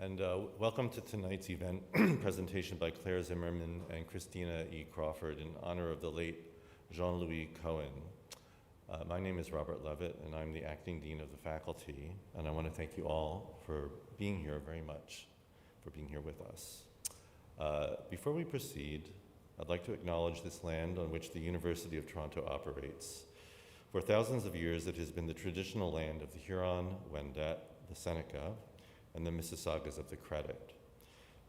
And welcome to tonight's event presentation by Claire Zimmerman and Christina E. Crawford in honor of the late Jean-Louis Cohen. My name is Robert Levitt, and I'm the acting dean of the faculty, and I want to thank you all for being here very much, for being here with us. Before we proceed, I'd like to acknowledge this land on which the University of Toronto operates. For thousands of years, it has been the traditional land of the Huron, Wendat, the Seneca, and the Mississaugas of the Credit.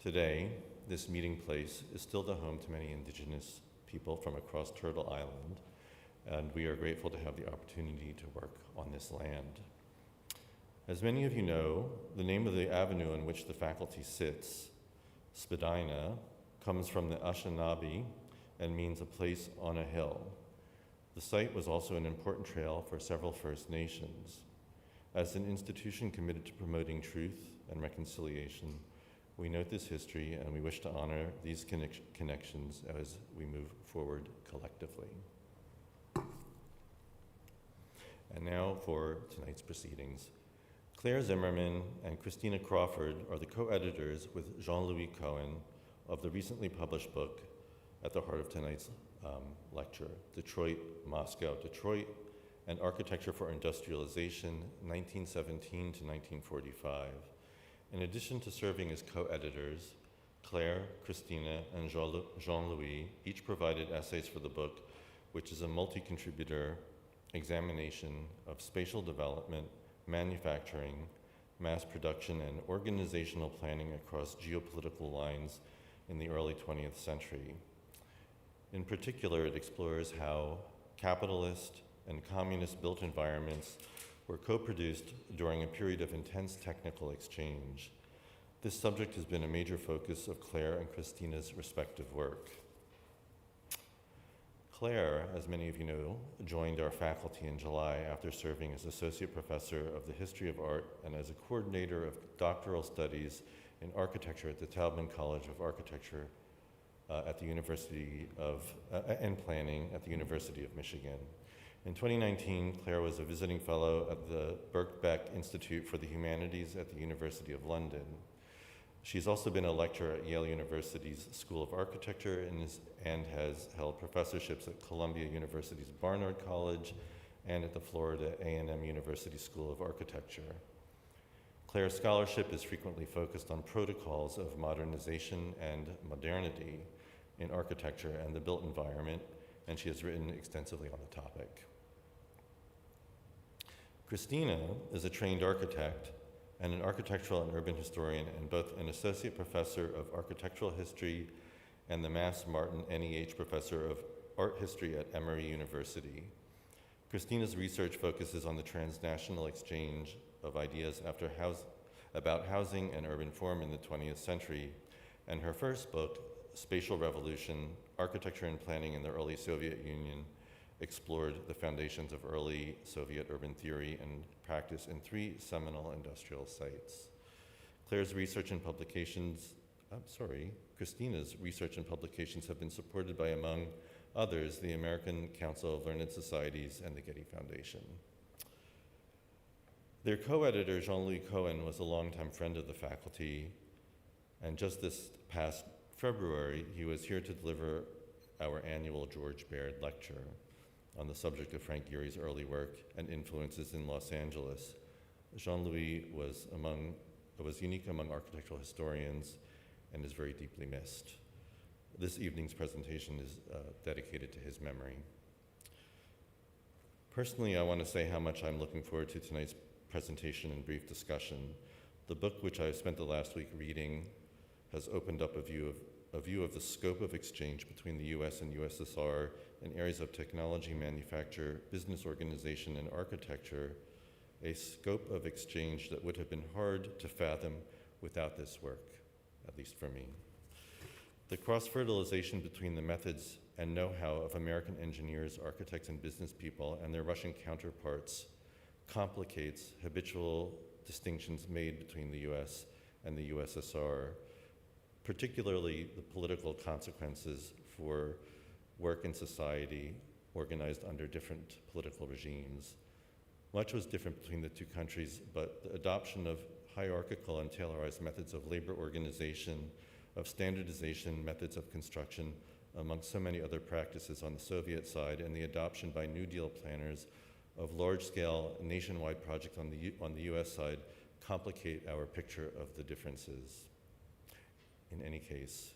Today, this meeting place is still the home to many Indigenous people from across Turtle Island, and we are grateful to have the opportunity to work on this land. As many of you know, the name of the avenue on which the faculty sits, Spadina, comes from the Anishinaabe and means a place on a hill. The site was also an important trail for several First Nations. As an institution committed to promoting truth and reconciliation, we note this history and we wish to honor these connections as we move forward collectively. And now for tonight's proceedings. Claire Zimmerman and Christina Crawford are the co-editors with Jean-Louis Cohen of the recently published book at the heart of tonight's lecture, Detroit, Moscow, Detroit, and Architecture for Industrialization, 1917 to 1945. In addition to serving as co-editors, Claire, Christina, and Jean-Louis each provided essays for the book, which is a multi-contributor examination of spatial development, manufacturing, mass production, and organizational planning across geopolitical lines in the early 20th century. In particular, it explores how capitalist and communist-built environments were co-produced during a period of intense technical exchange. This subject has been a major focus of Claire and Christina's respective work. Claire, as many of you know, joined our faculty in July after serving as Associate Professor of the History of Art and as a coordinator of doctoral studies in architecture at the Taubman College of Architecture at the University of, and Planning at the University of Michigan. In 2019, Claire was a visiting fellow at the Birkbeck Institute for the Humanities at the University of London. She's also been a lecturer at Yale University's School of Architecture and has held professorships at Columbia University's Barnard College and at the Florida A&M University School of Architecture. Claire's scholarship is frequently focused on protocols of modernization and modernity in architecture and the built environment, and she has written extensively on the topic. Christina is a trained architect and an architectural and urban historian, and both an associate professor of architectural history and the Mass Martin NEH professor of art history at Emory University. Christina's research focuses on the transnational exchange of ideas about housing and urban form in the 20th century, and her first book, Spatial Revolution, Architecture and Planning in the Early Soviet Union, explored the foundations of early Soviet urban theory and practice in 3 seminal industrial sites. Christina's research and publications have been supported by, among others, the American Council of Learned Societies and the Getty Foundation. Their co-editor, Jean-Louis Cohen, was a longtime friend of the faculty, and just this past February, he was here to deliver our annual George Baird Lecture on the subject of Frank Gehry's early work and influences in Los Angeles. Jean-Louis was unique among architectural historians and is very deeply missed. This evening's presentation is dedicated to his memory. Personally, I want to say how much I'm looking forward to tonight's presentation and brief discussion. The book, which I spent the last week reading, has opened up a view of the scope of exchange between the US and USSR in areas of technology, manufacture, business organization, and architecture, a scope of exchange that would have been hard to fathom without this work, at least for me. The cross-fertilization between the methods and know-how of American engineers, architects, and business people and their Russian counterparts complicates habitual distinctions made between the US and the USSR, particularly the political consequences for work in society organized under different political regimes. Much was different between the two countries, but the adoption of hierarchical and tailorized methods of labor organization, of standardization, methods of construction, among so many other practices on the Soviet side, and the adoption by New Deal planners of large-scale nationwide projects on the US side complicate our picture of the differences. In any case,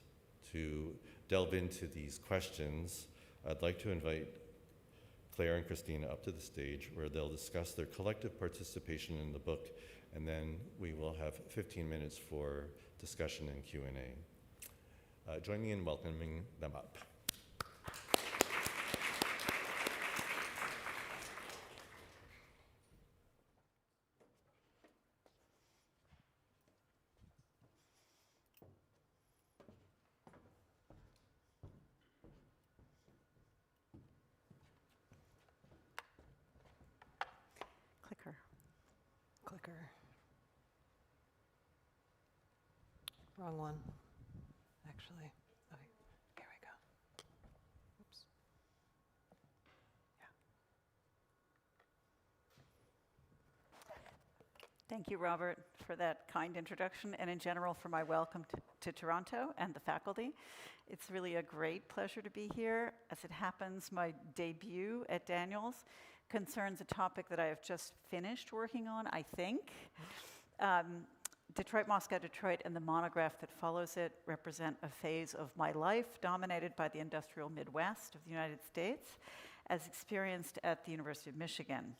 to delve into these questions, I'd like to invite Claire and Christina up to the stage where they'll discuss their collective participation in the book, and then we will have 15 minutes for discussion and Q&A. Join me in welcoming them up. Clicker. Wrong one, actually. Okay, here we go. Oops. Yeah. Thank you, Robert, for that kind introduction, and in general for my welcome to Toronto and the faculty. It's really a great pleasure to be here. As it happens, my debut at Daniels concerns a topic that I have just finished working on, I think. Detroit, Moscow, Detroit, and the monograph that follows it represent a phase of my life dominated by the industrial Midwest of the United States, as experienced at the University of Michigan.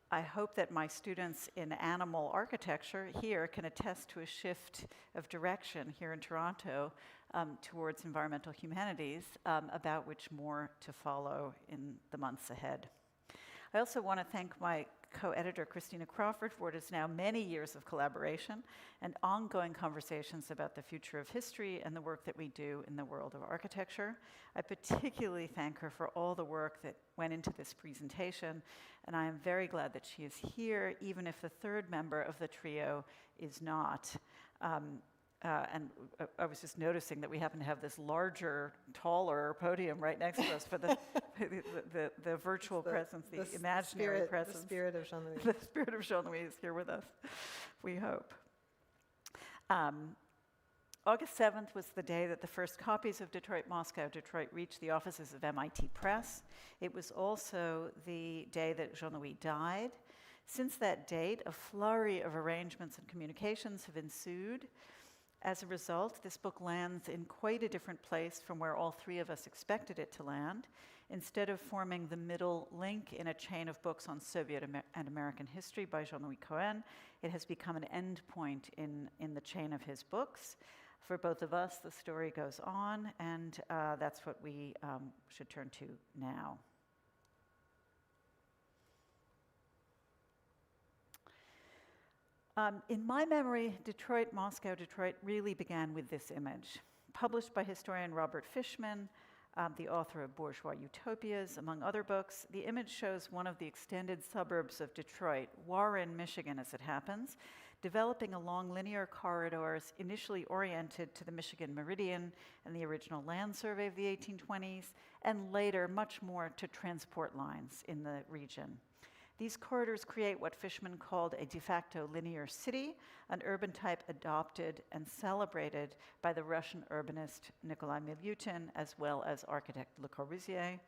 I hope that my students in animal architecture here can attest to a shift of direction here in Toronto towards environmental humanities, about which more to follow in the months ahead. I also want to thank my co-editor, Christina Crawford, for what is now many years of collaboration and ongoing conversations about the future of history and the work that we do in the world of architecture. I particularly thank her for all the work that went into this presentation, and I am very glad that she is here, even if the third member of the trio is not. I was just noticing that we happen to have this larger, taller podium right next to us for the virtual presence, the imaginary presence. The spirit of Jean-Louis. The spirit of Jean-Louis is here with us, we hope. August 7th was the day that the first copies of Detroit, Moscow, Detroit reached the offices of MIT Press. It was also the day that Jean-Louis died. Since that date, a flurry of arrangements and communications have ensued. As a result, this book lands in quite a different place from where all three of us expected it to land. Instead of forming the middle link in a chain of books on Soviet and American history by Jean-Louis Cohen, it has become an end point in the chain of his books. For both of us, the story goes on, and that's what we should turn to now. In my memory, Detroit, Moscow, Detroit really began with this image. Published by historian Robert Fishman, the author of Bourgeois Utopias, among other books, the image shows one of the extended suburbs of Detroit, Warren, Michigan, as it happens, developing along linear corridors initially oriented to the Michigan Meridian and the original land survey of the 1820s, and later much more to transport lines in the region. These corridors create what Fishman called a de facto linear city, an urban type adopted and celebrated by the Russian urbanist Nikolai Milyutin, as well as architect Le Corbusier.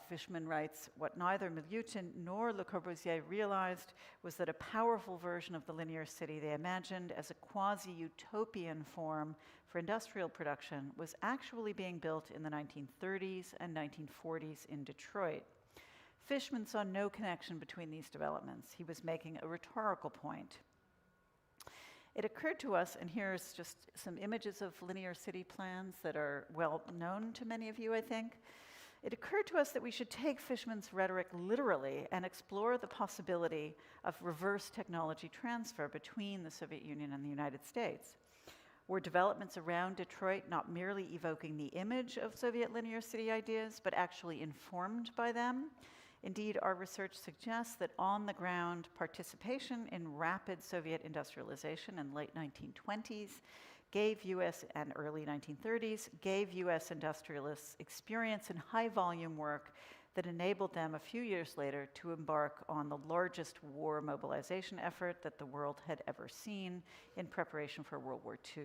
Fishman writes, what neither Milyutin nor Le Corbusier realized was that a powerful version of the linear city they imagined as a quasi-utopian form for industrial production was actually being built in the 1930s and 1940s in Detroit. Fishman saw no connection between these developments. He was making a rhetorical point. It occurred to us, and here's just some images of linear city plans that are well known to many of you, I think. It occurred to us that we should take Fishman's rhetoric literally and explore the possibility of reverse technology transfer between the Soviet Union and the United States. Were developments around Detroit not merely evoking the image of Soviet linear city ideas, but actually informed by them? Indeed, our research suggests that on-the-ground participation in rapid Soviet industrialization in late 1920s gave U.S. and early 1930s, gave U.S. industrialists experience in high-volume work that enabled them a few years later to embark on the largest war mobilization effort that the world had ever seen in preparation for World War II.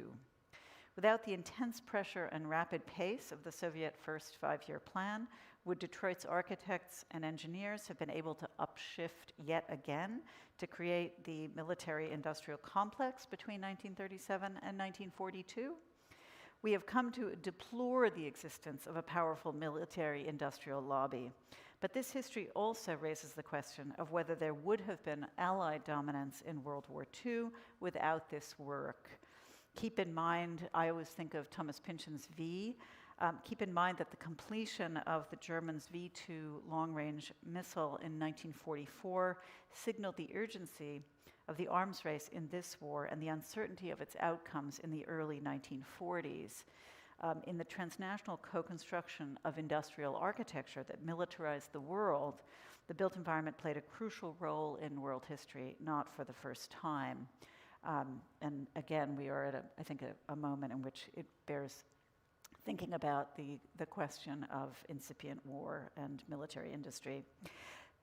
Without the intense pressure and rapid pace of the Soviet first five-year plan, would Detroit's architects and engineers have been able to upshift yet again to create the military-industrial complex between 1937 and 1942? We have come to deplore the existence of a powerful military-industrial lobby, but this history also raises the question of whether there would have been Allied dominance in World War II without this work. Keep in mind, I always think of Thomas Pynchon's V. Keep in mind that the completion of the Germans' V-2 long-range missile in 1944 signaled the urgency of the arms race in this war and the uncertainty of its outcomes in the early 1940s. In the transnational co-construction of industrial architecture that militarized the world, the built environment played a crucial role in world history, not for the first time. And again, we are at, I think, a moment in which it bears thinking about the question of incipient war and military industry.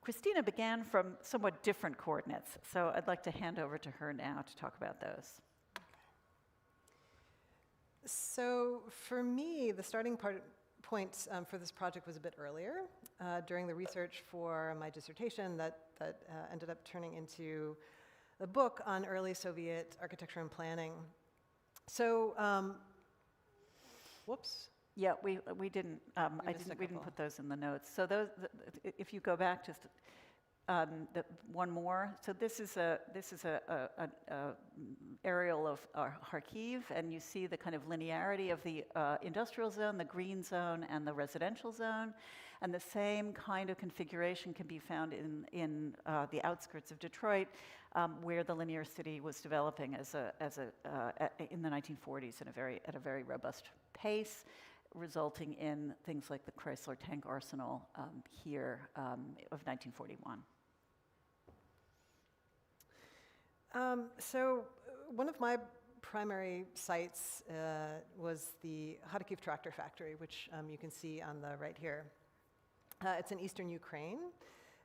Christina began from somewhat different coordinates, so I'd like to hand over to her now to talk about those. So for me, the starting point for this project was a bit earlier, during the research for my dissertation that ended up turning into a book on early Soviet architecture and planning. So, whoops. Yeah, we didn't. We didn't put those in the notes. So those, if you go back just one more. So this is a aerial of Kharkiv, and you see the kind of linearity of the industrial zone, the green zone, and the residential zone. And the same kind of configuration can be found in the outskirts of Detroit, where the linear city was developing in the 1940s at a very robust pace, resulting in things like the Chrysler Tank Arsenal here of 1941. So one of my primary sites was the Kharkiv tractor factory, which you can see on the right here. It's in eastern Ukraine,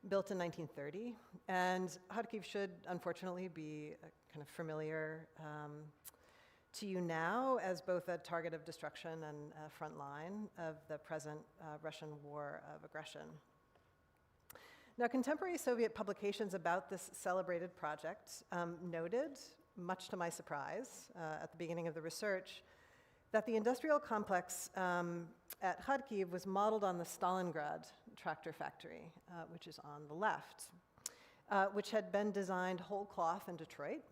built in 1930, and Kharkiv should unfortunately be kind of familiar to you now as both a target of destruction and a front line of the present Russian war of aggression. Now, contemporary Soviet publications about this celebrated project noted, much to my surprise, at the beginning of the research, that the industrial complex at Kharkiv was modeled on the Stalingrad tractor factory, which is on the left, which had been designed whole cloth in Detroit,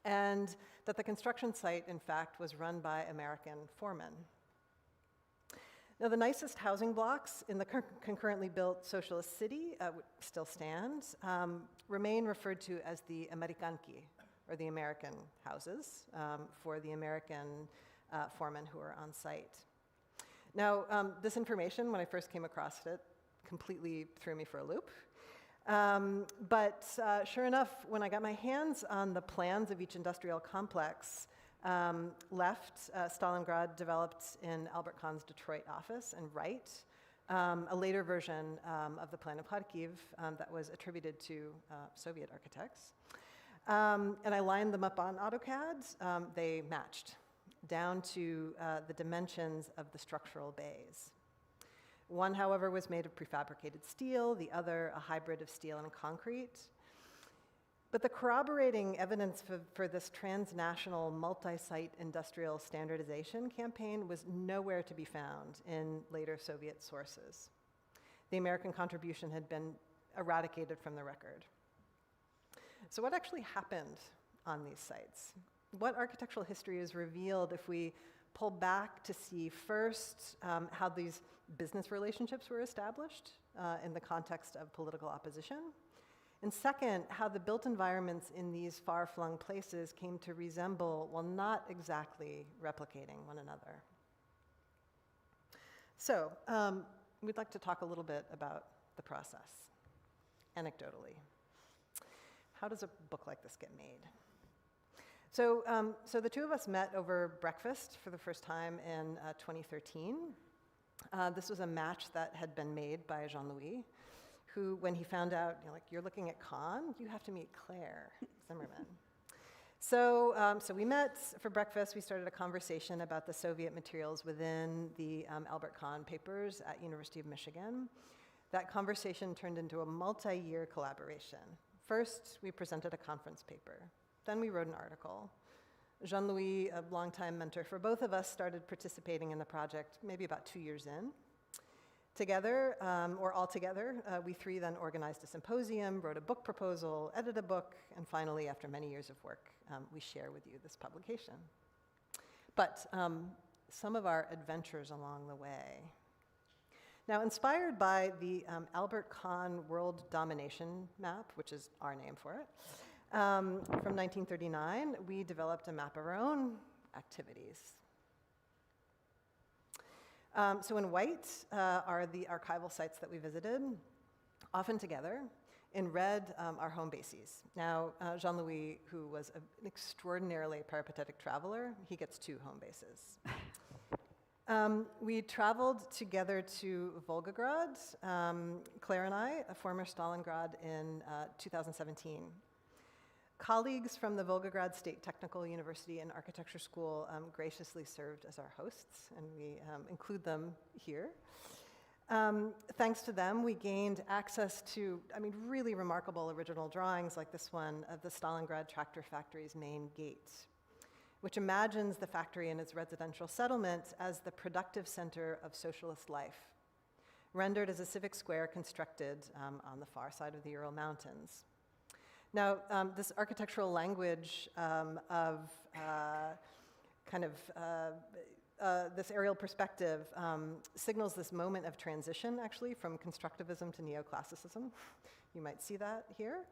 and that the construction site, in fact, was run by American foremen. Now, the nicest housing blocks in the concurrently built socialist city still stand, remain referred to as the Amerikanki, or the American houses, for the American foremen who are on site. Now, this information, when I first came across it, completely threw me for a loop. But sure enough, when I got my hands on the plans of each industrial complex, left, Stalingrad developed in Albert Kahn's Detroit office, and right, a later version of the plan of Kharkiv that was attributed to Soviet architects. And I lined them up on AutoCAD. They matched down to the dimensions of the structural bays. One, however, was made of prefabricated steel, the other a hybrid of steel and concrete. But the corroborating evidence for this transnational multi-site industrial standardization campaign was nowhere to be found in later Soviet sources. The American contribution had been eradicated from the record. So what actually happened on these sites? What architectural history is revealed if we pull back to see first how these business relationships were established in the context of political opposition, and second, how the built environments in these far-flung places came to resemble, while not exactly replicating one another. So we'd like to talk a little bit about the process, anecdotally. How does a book like this get made? So the two of us met over breakfast for the first time in 2013. This was a match that had been made by Jean-Louis, who, when he found out, you're looking at Kahn, you have to meet Claire Zimmerman. So we met for breakfast. We started a conversation about the Soviet materials within the Albert Kahn papers at University of Michigan. That conversation turned into a multi-year collaboration. First, we presented a conference paper. Then we wrote an article. Jean-Louis, a longtime mentor for both of us, started participating in the project maybe about 2 years in. Together, or all together, we three then organized a symposium, wrote a book proposal, edited a book, and finally, after many years of work, we share with you this publication. But some of our adventures along the way. Now, inspired by the Albert Kahn World Domination Map, which is our name for it, from 1939, we developed a map of our own activities. So in white are the archival sites that we visited, often together. In red, our home bases. Now, Jean-Louis, who was an extraordinarily peripatetic traveler, he gets 2 home bases. We traveled together to Volgograd, Claire and I, a former Stalingrad, in 2017. Colleagues from the Volgograd State Technical University and Architecture School graciously served as our hosts, and we include them here. Thanks to them, we gained access to, really remarkable original drawings like this one of the Stalingrad tractor factory's main gate, which imagines the factory and its residential settlement as the productive center of socialist life, rendered as a civic square constructed on the far side of the Ural Mountains. Now, this architectural language of this aerial perspective signals this moment of transition, actually, from constructivism to neoclassicism. You might see that here.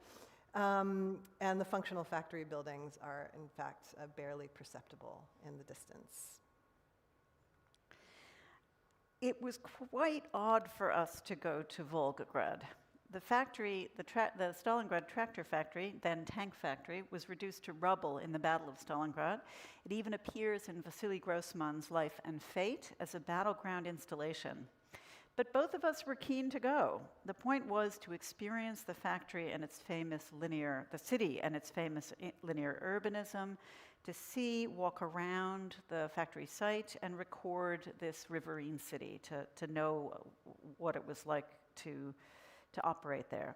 And the functional factory buildings are, in fact, barely perceptible in the distance. It was quite odd for us to go to Volgograd. The factory, the Stalingrad tractor factory, then tank factory, was reduced to rubble in the Battle of Stalingrad. It even appears in Vasily Grossman's Life and Fate as a battleground installation. But both of us were keen to go. The point was to experience the factory and its famous the city and its famous linear urbanism, to see, walk around the factory site and record this riverine city, to know what it was like to operate there.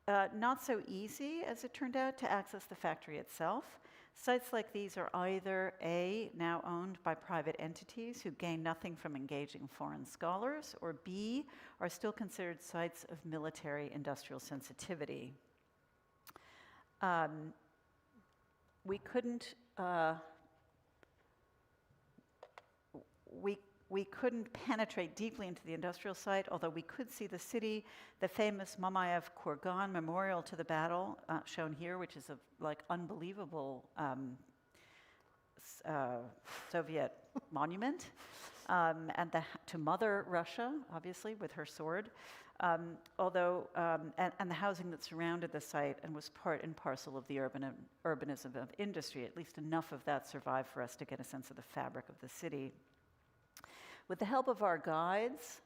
Not so easy, as it turned out, to access the factory itself. Sites like these are either A, now owned by private entities who gain nothing from engaging foreign scholars, or B, are still considered sites of military industrial sensitivity. We couldn't penetrate deeply into the industrial site, although we could see the city, the famous Mamayev Kurgan memorial to the battle, shown here, which is a unbelievable Soviet monument, and to Mother Russia, obviously, with her sword, and the housing that surrounded the site and was part and parcel of the urbanism of industry. At least enough of that survived for us to get a sense of the fabric of the city. With the help of our guides,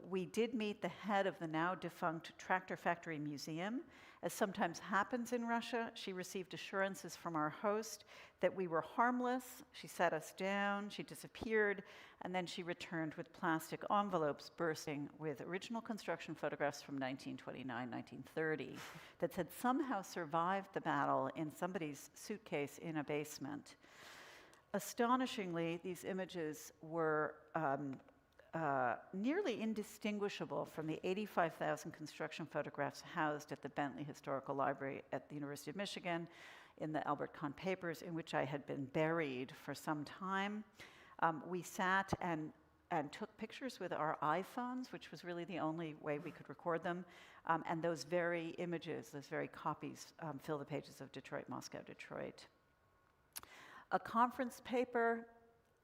we did meet the head of the now defunct Tractor Factory Museum. As sometimes happens in Russia, she received assurances from our host that we were harmless. She sat us down, she disappeared, and then she returned with plastic envelopes bursting with original construction photographs from 1929, 1930 that had somehow survived the battle in somebody's suitcase in a basement. Astonishingly, these images were nearly indistinguishable from the 85,000 construction photographs housed at the Bentley Historical Library at the University of Michigan in the Albert Kahn papers, in which I had been buried for some time. We sat and took pictures with our iPhones, which was really the only way we could record them. And those very images, those very copies, fill the pages of Detroit, Moscow, Detroit. A conference paper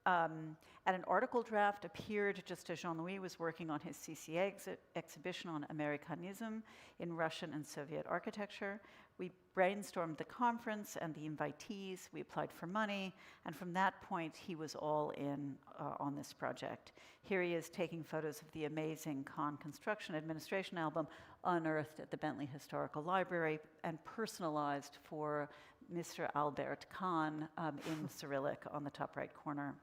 And an article draft appeared just as Jean-Louis was working on his CCA exhibition on Americanism in Russian and Soviet architecture. We brainstormed the conference and the invitees, we applied for money, and from that point he was all in on this project. Here he is taking photos of the amazing Kahn Construction Administration album unearthed at the Bentley Historical Library and personalized for Mr. Albert Kahn in Cyrillic on the top right corner.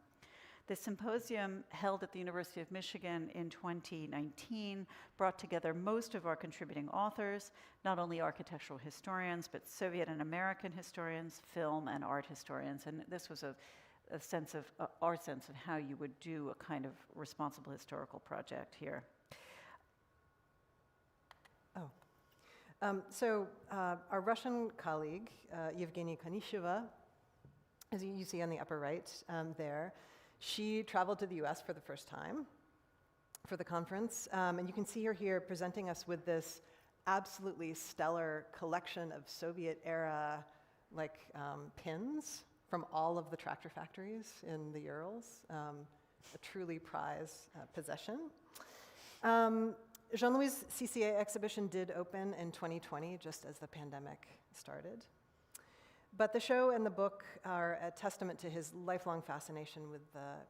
The symposium held at the University of Michigan in 2019 brought together most of our contributing authors, not only architectural historians, but Soviet and American historians, film and art historians. And this was our sense of how you would do a kind of responsible historical project here. Our Russian colleague, Yevgenia Konisheva, as you see on the upper right there, she traveled to the US for the first time for the conference, and you can see her here presenting us with this absolutely stellar collection of Soviet-era pins from all of the tractor factories in the Urals, a truly prized possession. Jean-Louis' CCA exhibition did open in 2020, just as the pandemic started. But the show and the book are a testament to his lifelong fascination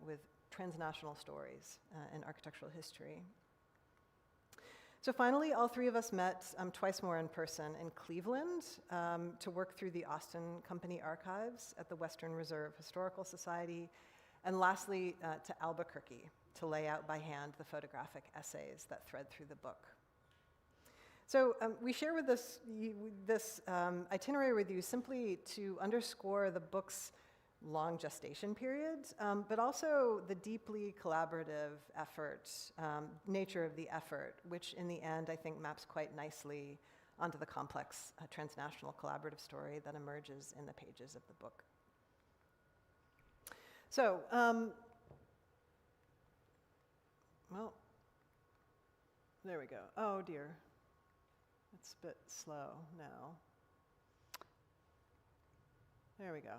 with transnational stories in architectural history. So finally, all three of us met twice more in person in Cleveland to work through the Austin Company archives at the Western Reserve Historical Society, and lastly to Albuquerque to lay out by hand the photographic essays that thread through the book. So we share with this itinerary with you simply to underscore the book's long gestation period, but also the deeply collaborative effort, nature of the effort, which in the end I think maps quite nicely onto the complex transnational collaborative story that emerges in the pages of the book. So, well, there we go. Oh dear. It's a bit slow now. There we go.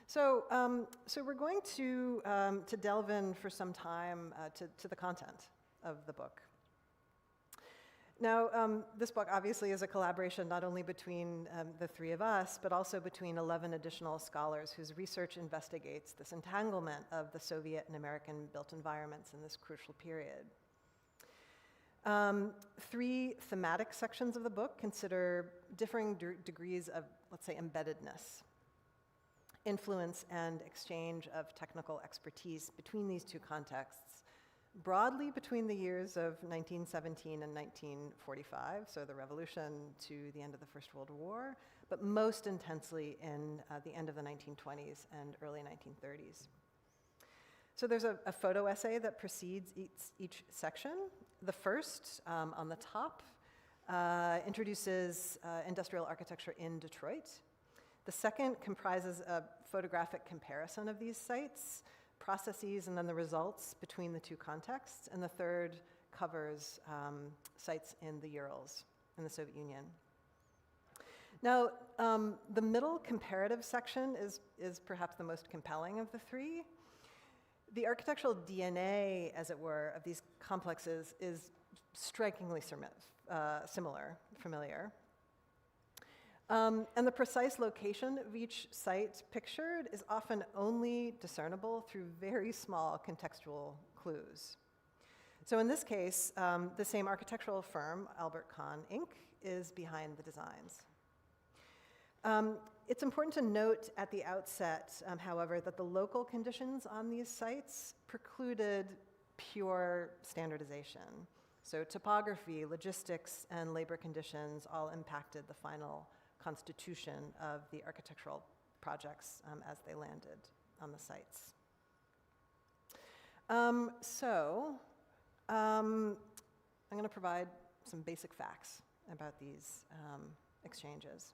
So, we're going to delve in for some time to the content of the book. Now, this book obviously is a collaboration not only between the three of us, but also between 11 additional scholars whose research investigates this entanglement of the Soviet and American built environments in this crucial period. Three thematic sections of the book consider differing degrees of, let's say, embeddedness, influence, and exchange of technical expertise between these two contexts, broadly between the years of 1917 and 1945, so the revolution to the end of the First World War, but most intensely in the end of the 1920s and early 1930s. So there's a photo essay that precedes each section. The first, on the top, introduces industrial architecture in Detroit. The second comprises a photographic comparison of these sites, processes, and then the results between the two contexts. And the third covers sites in the Urals in the Soviet Union. Now, the middle comparative section is perhaps the most compelling of the three. The architectural DNA, as it were, of these complexes is strikingly familiar. And the precise location of each site pictured is often only discernible through very small contextual clues. So in this case, the same architectural firm, Albert Kahn, Inc., is behind the designs. It's important to note at the outset, however, that the local conditions on these sites precluded pure standardization. So topography, logistics, and labor conditions all impacted the final constitution of the architectural projects as they landed on the sites. I'm going to provide some basic facts about these exchanges.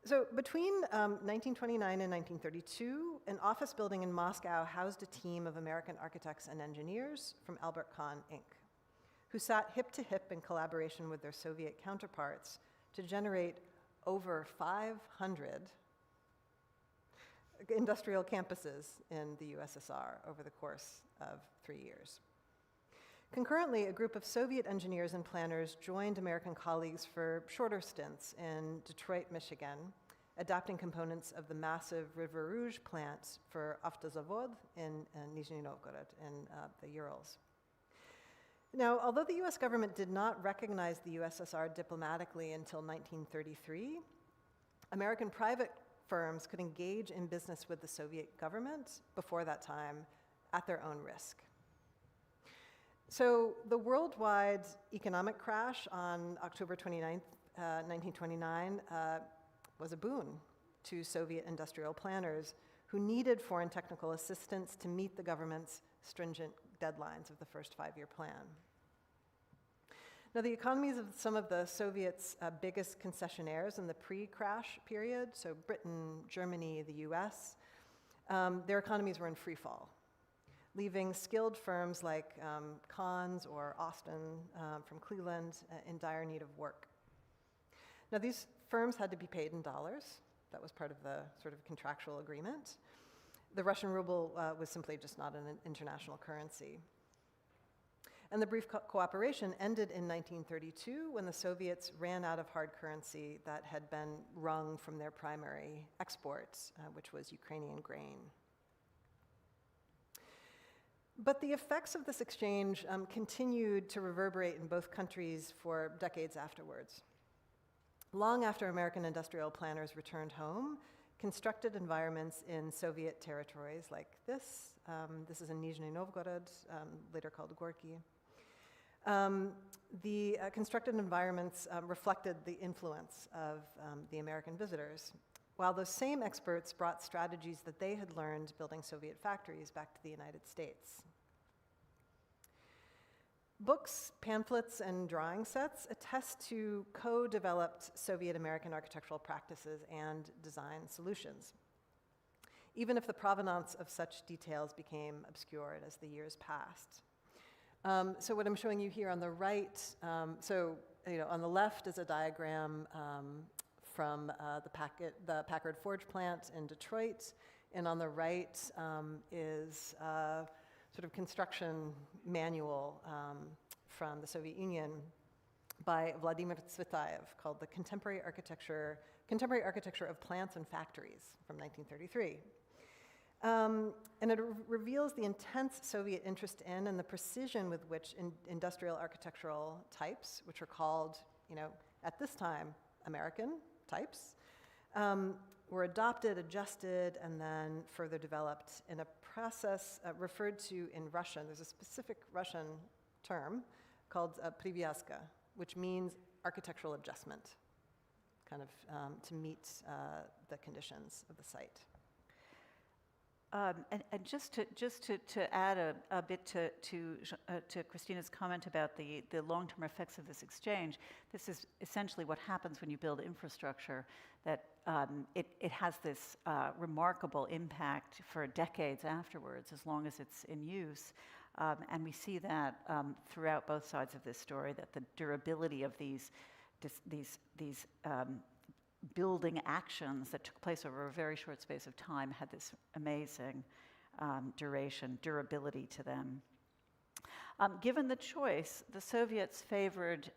So between 1929 and 1932, an office building in Moscow housed a team of American architects and engineers from Albert Kahn, Inc., who sat hip to hip in collaboration with their Soviet counterparts to generate over 500 industrial campuses in the USSR over the course of 3 years. Concurrently, a group of Soviet engineers and planners joined American colleagues for shorter stints in Detroit, Michigan, adapting components of the massive River Rouge plant for Avtozavod in Nizhny Novgorod in the Urals. Now, although the US government did not recognize the USSR diplomatically until 1933, American private firms could engage in business with the Soviet government before that time at their own risk. So the worldwide economic crash on October 29th, 1929 was a boon to Soviet industrial planners who needed foreign technical assistance to meet the government's stringent deadlines of the first 5-year plan. Now, the economies of some of the Soviets' biggest concessionaires in the pre-crash period, so Britain, Germany, the US, their economies were in free fall, leaving skilled firms like Kahn's or Austin from Cleveland in dire need of work. Now, these firms had to be paid in dollars. That was part of the sort of contractual agreement. The Russian ruble was simply just not an international currency. And the brief cooperation ended in 1932 when the Soviets ran out of hard currency that had been wrung from their primary exports, which was Ukrainian grain. But the effects of this exchange continued to reverberate in both countries for decades afterwards. Long after American industrial planners returned home, constructed environments in Soviet territories like this is in Nizhny Novgorod, later called Gorky. The constructed environments reflected the influence of the American visitors, while those same experts brought strategies that they had learned building Soviet factories back to the United States. Books, pamphlets, and drawing sets attest to co-developed Soviet-American architectural practices and design solutions, even if the provenance of such details became obscured as the years passed. So what I'm showing you here on the right, on the left is a diagram from the Packard Forge plant in Detroit, and on the right is sort of construction manual from the Soviet Union by Vladimir Tsvetaev called The Contemporary Architecture of Plants and Factories from 1933. And it reveals the intense Soviet interest in and the precision with which industrial architectural types, which are called, at this time, American types, were adopted, adjusted, and then further developed in a process referred to in Russian. There's a specific Russian term called privязка, which means architectural adjustment, kind of to meet the conditions of the site. And just to add a bit to Christina's comment about the long-term effects of this exchange, this is essentially what happens when you build infrastructure, that it has this remarkable impact for decades afterwards, as long as it's in use. And we see that throughout both sides of this story, that the durability of these building actions that took place over a very short space of time had this amazing durability to them. Given the choice, the Soviets favored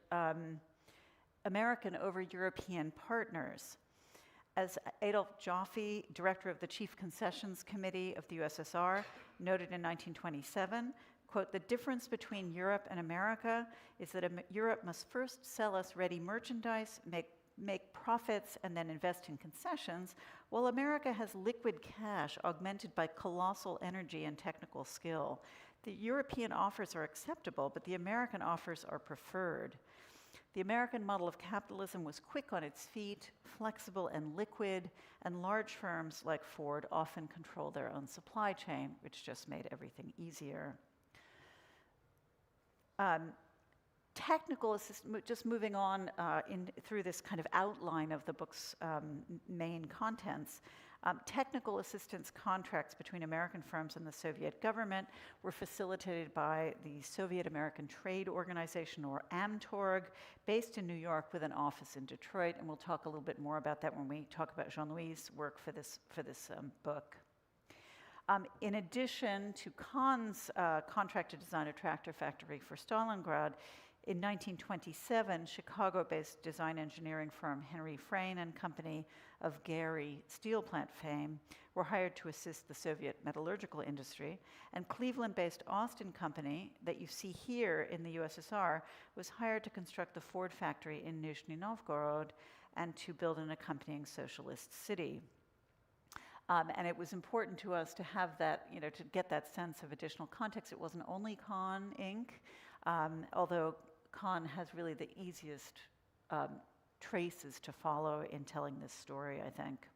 American over European partners. As Adolf Joffe, director of the Chief Concessions Committee of the USSR, noted in 1927, quote, "The difference between Europe and America is that Europe must first sell us ready merchandise, make profits, and then invest in concessions, while America has liquid cash augmented by colossal energy and technical skill. The European offers are acceptable, but the American offers are preferred. The American model of capitalism was quick on its feet, flexible and liquid, and large firms like Ford often control their own supply chain, which just made everything easier." Technical assistance, just moving on through this kind of outline of the book's main contents, Technical assistance contracts between American firms and the Soviet government were facilitated by the Soviet American Trade Organization, or AMTORG, based in New York with an office in Detroit, and we'll talk a little bit more about that when we talk about Jean-Louis' work for this book. In addition to Kahn's contract to design a tractor factory for Stalingrad, in 1927, Chicago-based design engineering firm Henry Frayne and Company of Gary steel plant fame were hired to assist the Soviet metallurgical industry, and Cleveland-based Austin Company, that you see here in the USSR, was hired to construct the Ford factory in Nizhny Novgorod and to build an accompanying socialist city. And it was important to us to have that, to get that sense of additional context. It wasn't only Kahn Inc., although Kahn has really the easiest traces to follow in telling this story, I think.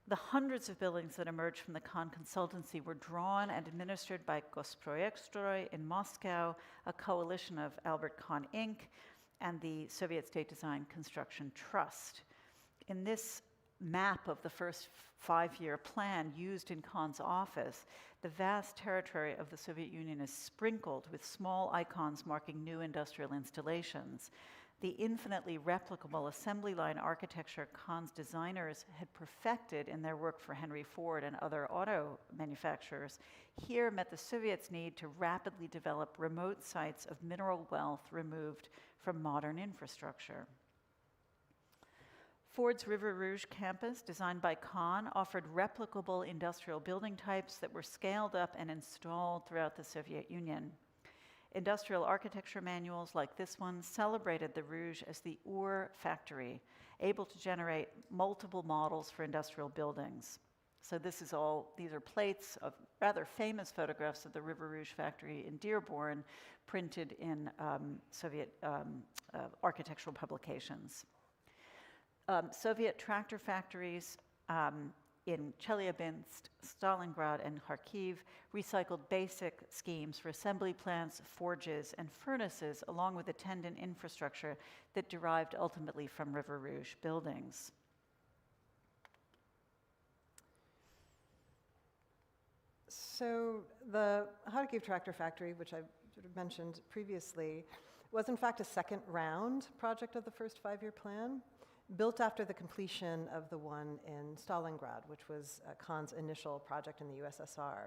The hundreds of buildings that emerged from the Kahn consultancy were drawn and administered by Госпроекtstroy in Moscow, a coalition of Albert Kahn Inc. and the Soviet State Design Construction Trust. In this map of the first 5-year plan used in Kahn's office, the vast territory of the Soviet Union is sprinkled with small icons marking new industrial installations. The infinitely replicable assembly line architecture Kahn's designers had perfected in their work for Henry Ford and other auto manufacturers here met the Soviets' need to rapidly develop remote sites of mineral wealth removed from modern infrastructure. Ford's River Rouge campus, designed by Kahn, offered replicable industrial building types that were scaled up and installed throughout the Soviet Union. Industrial architecture manuals like this one celebrated the Rouge as the Ur factory, able to generate multiple models for industrial buildings. So these are plates of rather famous photographs of the River Rouge factory in Dearborn, printed in Soviet architectural publications. Soviet tractor factories in Chelyabinsk, Stalingrad, and Kharkiv recycled basic schemes for assembly plants, forges, and furnaces, along with attendant infrastructure that derived ultimately from River Rouge buildings. So the Kharkiv tractor factory, which I sort of mentioned previously, was in fact a second round project of the first 5-year plan, built after the completion of the one in Stalingrad, which was Kahn's initial project in the USSR.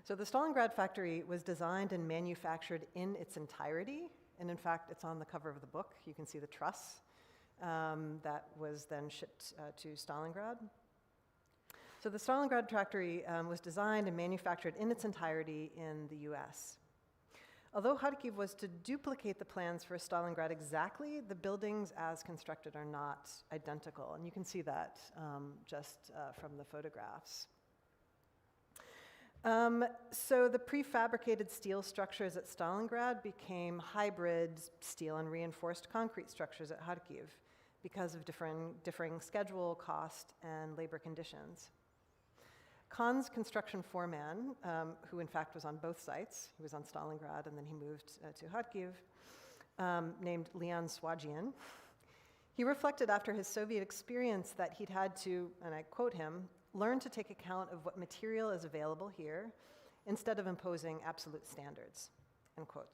So the Stalingrad factory was designed and manufactured in its entirety, and in fact, it's on the cover of the book. You can see the truss that was then shipped to Stalingrad. So the Stalingrad factory was designed and manufactured in its entirety in the US. Although Kharkiv was to duplicate the plans for Stalingrad exactly, the buildings as constructed are not identical, and you can see that just from the photographs. So the prefabricated steel structures at Stalingrad became hybrid steel and reinforced concrete structures at Kharkiv because of differing schedule, cost, and labor conditions. Kahn's construction foreman, who in fact was on both sites, he was on Stalingrad and then he moved to Kharkiv, named Leon Swagian, he reflected after his Soviet experience that he'd had to, and I quote him, learn to take account of what material is available here instead of imposing absolute standards, end quote.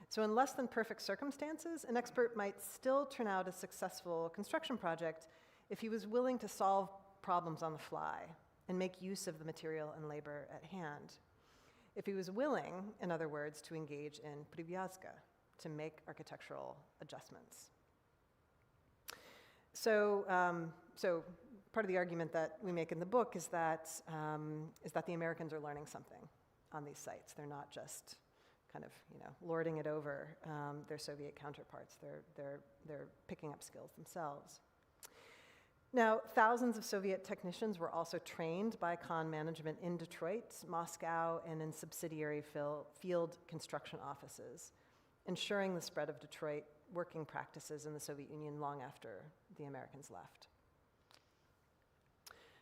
So in less than perfect circumstances, an expert might still turn out a successful construction project if he was willing to solve problems on the fly and make use of the material and labor at hand. If he was willing, in other words, to engage in privyazka, to make architectural adjustments. So part of the argument that we make in the book is that the Americans are learning something on these sites. They're not just kind of lording it over their Soviet counterparts. They're picking up skills themselves. Now, thousands of Soviet technicians were also trained by Kahn management in Detroit, Moscow, and in subsidiary field construction offices, ensuring the spread of Detroit working practices in the Soviet Union long after the Americans left.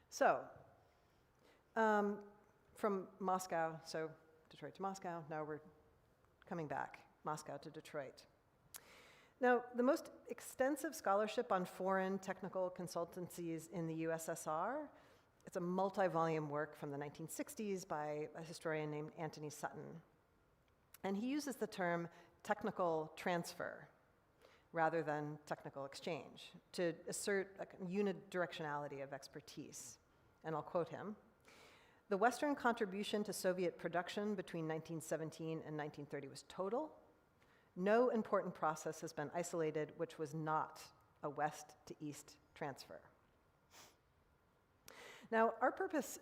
So, from Moscow, so Detroit to Moscow, now we're coming back, Moscow to Detroit. Now, the most extensive scholarship on foreign technical consultancies in the USSR, it's a multi-volume work from the 1960s by a historian named Anthony Sutton. And he uses the term technical transfer rather than technical exchange to assert a unidirectionality of expertise. And I'll quote him: "The Western contribution to Soviet production between 1917 and 1930 was total. No important process has been isolated which was not a west to east transfer." Now, our purpose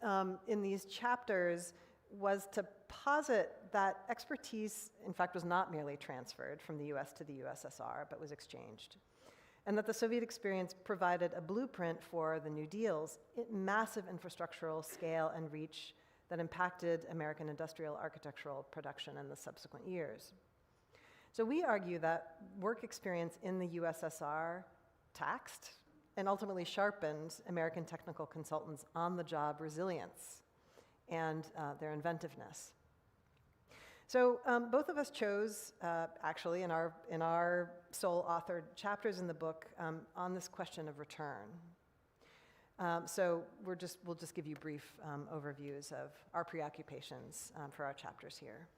in these chapters was to posit that expertise, in fact, was not merely transferred from the US to the USSR, but was exchanged, and that the Soviet experience provided a blueprint for the New Deal's massive infrastructural scale and reach that impacted American industrial architectural production in the subsequent years. So we argue that work experience in the USSR taxed and ultimately sharpened American technical consultants' on-the-job resilience and their inventiveness. So both of us chose, actually, in our sole authored chapters in the book on this question of return. So we'll just give you brief overviews of our preoccupations for our chapters here.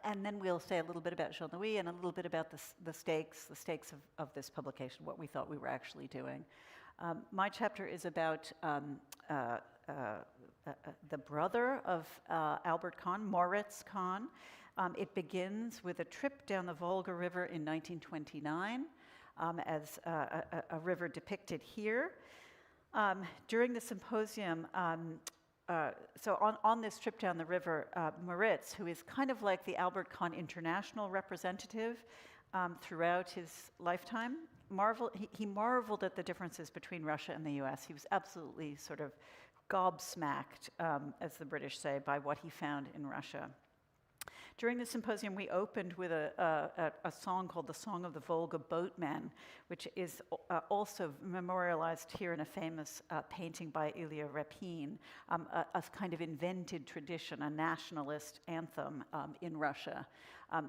And then we'll say a little bit about Jean-Louis and a little bit about the stakes of this publication, what we thought we were actually doing. My chapter is about the brother of Albert Kahn, Moritz Kahn. It begins with a trip down the Volga River in 1929, as a river depicted here. During the symposium, so on this trip down the river, Moritz, who is kind of like the Albert Kahn international representative throughout his lifetime, he marveled at the differences between Russia and the US. He was absolutely sort of gobsmacked, as the British say, by what he found in Russia. During the symposium, we opened with a song called The Song of the Volga Boatman, which is also memorialized here in a famous painting by Ilya Repin, a kind of invented tradition, a nationalist anthem in Russia.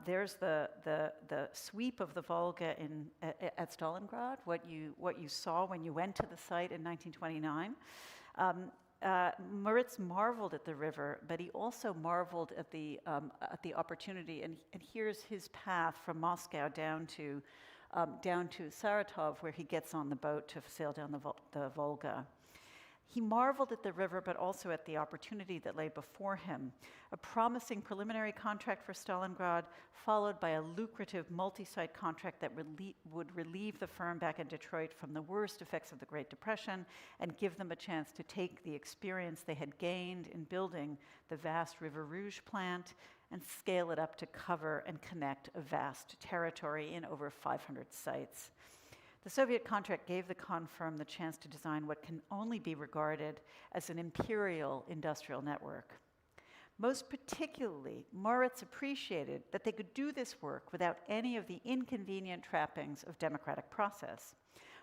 There's the sweep of the Volga at Stalingrad, what you saw when you went to the site in 1929. Moritz marveled at the river, but he also marveled at the opportunity. And here's his path from Moscow down to Saratov, where he gets on the boat to sail down the Volga. He marveled at the river, but also at the opportunity that lay before him. A promising preliminary contract for Stalingrad, followed by a lucrative multi-site contract that would relieve the firm back in Detroit from the worst effects of the Great Depression and give them a chance to take the experience they had gained in building the vast River Rouge plant and scale it up to cover and connect a vast territory in over 500 sites. The Soviet contract gave the Kahn firm the chance to design what can only be regarded as an imperial industrial network. Most particularly, Moritz appreciated that they could do this work without any of the inconvenient trappings of democratic process.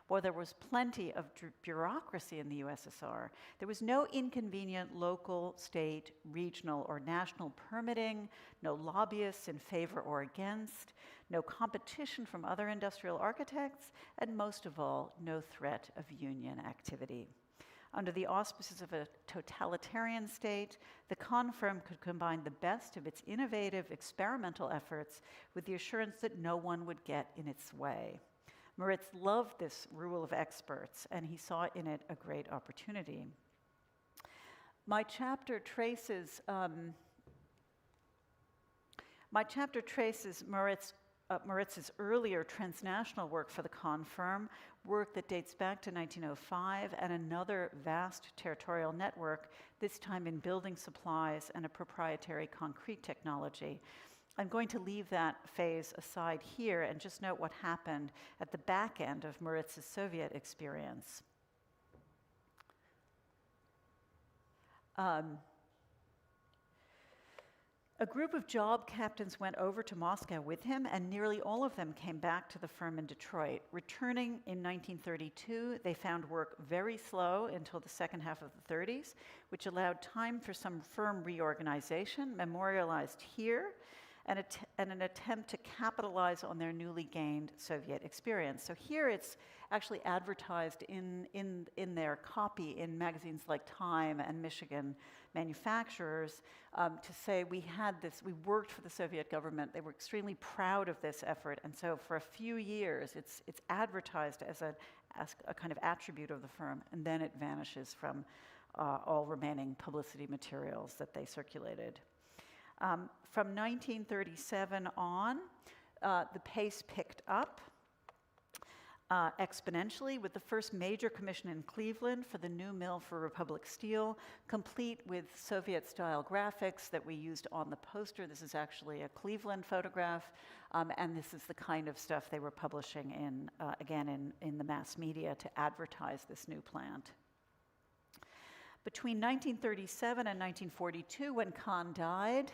While there was plenty of bureaucracy in the USSR, there was no inconvenient local, state, regional, or national permitting, no lobbyists in favor or against, no competition from other industrial architects, and most of all, no threat of union activity. Under the auspices of a totalitarian state, the Kahn firm could combine the best of its innovative experimental efforts with the assurance that no one would get in its way. Moritz loved this rule of experts, and he saw in it a great opportunity. My chapter traces Moritz's earlier transnational work for the Kahn firm, work that dates back to 1905, and another vast territorial network, this time in building supplies and a proprietary concrete technology. I'm going to leave that phase aside here and just note what happened at the back end of Moritz's Soviet experience. A group of job captains went over to Moscow with him, and nearly all of them came back to the firm in Detroit. Returning in 1932, they found work very slow until the second half of the 30s, which allowed time for some firm reorganization, memorialized here, and and an attempt to capitalize on their newly gained Soviet experience. So here it's actually advertised in their copy in magazines like Time and Michigan Manufacturers to say we worked for the Soviet government. They were extremely proud of this effort, and so for a few years it's advertised as a kind of attribute of the firm, and then it vanishes from all remaining publicity materials that they circulated. From 1937 on, the pace picked up exponentially with the first major commission in Cleveland for the new mill for Republic Steel, complete with Soviet-style graphics that we used on the poster. This is actually a Cleveland photograph, and this is the kind of stuff they were publishing in the mass media to advertise this new plant. Between 1937 and 1942, when Kahn died,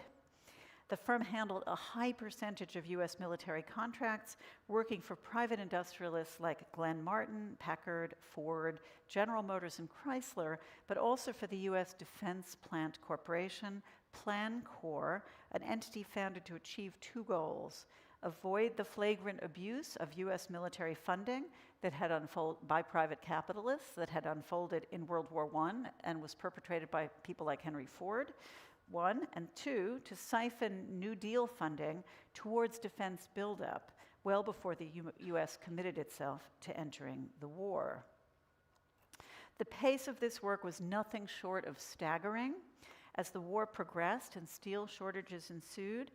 the firm handled a high percentage of U.S. military contracts, working for private industrialists like Glenn Martin, Packard, Ford, General Motors, and Chrysler, but also for the U.S. Defense Plant Corporation, PlanCorp, an entity founded to achieve two goals: avoid the flagrant abuse of U.S. military funding that had unfolded by private capitalists that had unfolded in World War I and was perpetrated by people like Henry Ford, one, and two, to siphon New Deal funding towards defense buildup well before the U.S. committed itself to entering the war. The pace of this work was nothing short of staggering. As the war progressed and steel shortages ensued,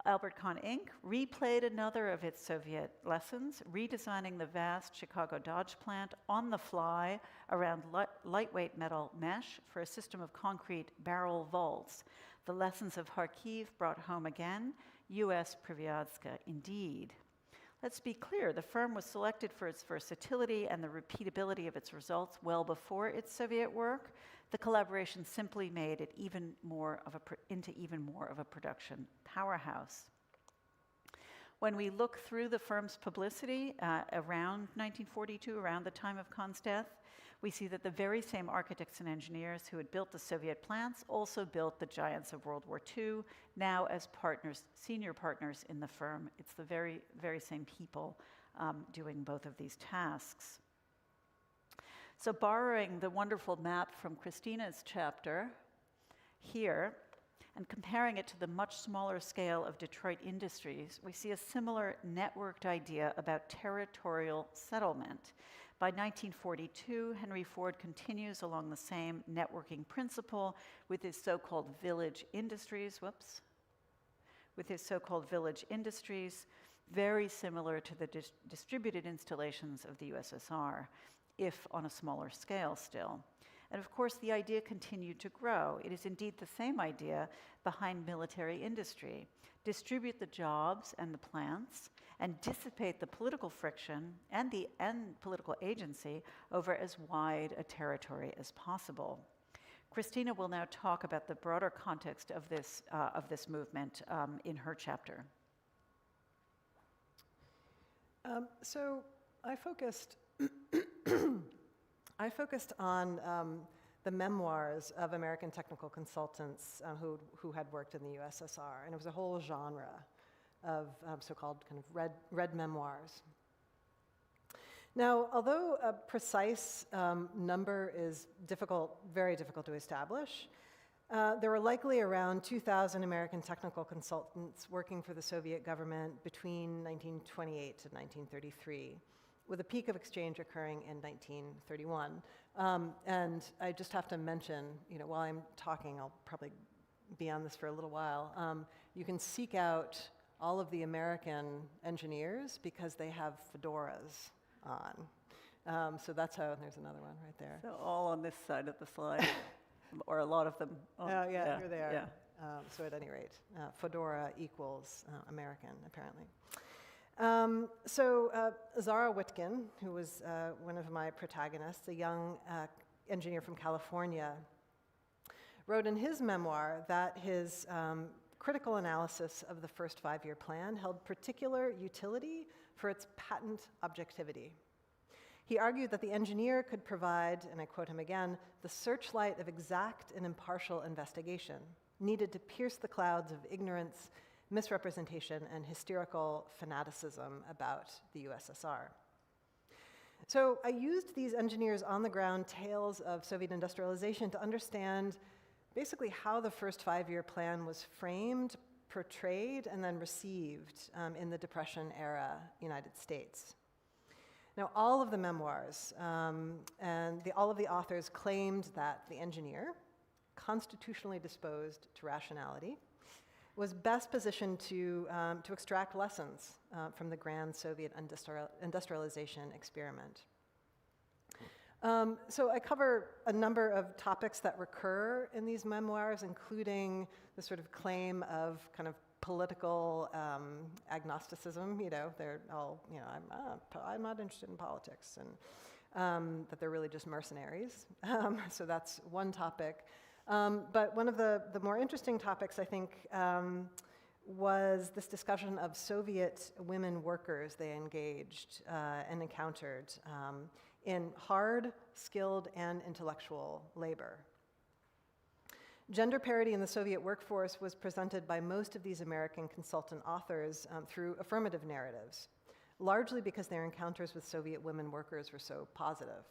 Albert Kahn Inc. replayed another of its Soviet lessons, redesigning the vast Chicago Dodge plant on the fly around lightweight metal mesh for a system of concrete barrel vaults. The lessons of Kharkiv brought home again, U.S. Privyazka indeed. Let's be clear, the firm was selected for its versatility and the repeatability of its results well before its Soviet work. The collaboration simply made it into even more of a production powerhouse. When we look through the firm's publicity around 1942, around the time of Kahn's death, we see that the very same architects and engineers who had built the Soviet plants also built the giants of World War II, now as partners, senior partners in the firm. It's the very, very same people doing both of these tasks. So borrowing the wonderful map from Christina's chapter here and comparing it to the much smaller scale of Detroit industries, we see a similar networked idea about territorial settlement. By 1942, Henry Ford continues along the same networking principle with his so-called village industries, very similar to the distributed installations of the USSR, if on a smaller scale still. And of course, the idea continued to grow. It is indeed the same idea behind military industry. Distribute the jobs and the plants and dissipate the political friction and political agency over as wide a territory as possible. Christina will now talk about the broader context of this movement in her chapter. So I focused on the memoirs of American technical consultants who had worked in the USSR, and it was a whole genre of so-called kind of red memoirs. Now, although a precise number is very difficult to establish, there were likely around 2,000 American technical consultants working for the Soviet government between 1928 to 1933. With a peak of exchange occurring in 1931. And I just have to mention, while I'm talking, I'll probably be on this for a little while, you can seek out all of the American engineers because they have fedoras on. So that's how, there's another one right there. So all on this side of the slide, or a lot of them. Yeah, here they are. Yeah. So at any rate, fedora equals American, apparently. Zara Witkin, who was one of my protagonists, a young engineer from California, wrote in his memoir that his critical analysis of the first five-year plan held particular utility for its patent objectivity. He argued that the engineer could provide, and I quote him again, the searchlight of exact and impartial investigation needed to pierce the clouds of ignorance misrepresentation, and hysterical fanaticism about the USSR. So I used these engineers' on-the-ground tales of Soviet industrialization to understand basically how the first five-year plan was framed, portrayed, and then received in the Depression-era United States. Now, all of the memoirs and all of the authors claimed that the engineer, constitutionally disposed to rationality, was best positioned to extract lessons from the grand Soviet industrialization experiment. So I cover a number of topics that recur in these memoirs, including the sort of claim of kind of political agnosticism. They're all, I'm not interested in politics, and that they're really just mercenaries. So that's one topic. But one of the more interesting topics, I think, was this discussion of Soviet women workers they engaged and encountered in hard, skilled, and intellectual labor. Gender parity in the Soviet workforce was presented by most of these American consultant authors through affirmative narratives, largely because their encounters with Soviet women workers were so positive.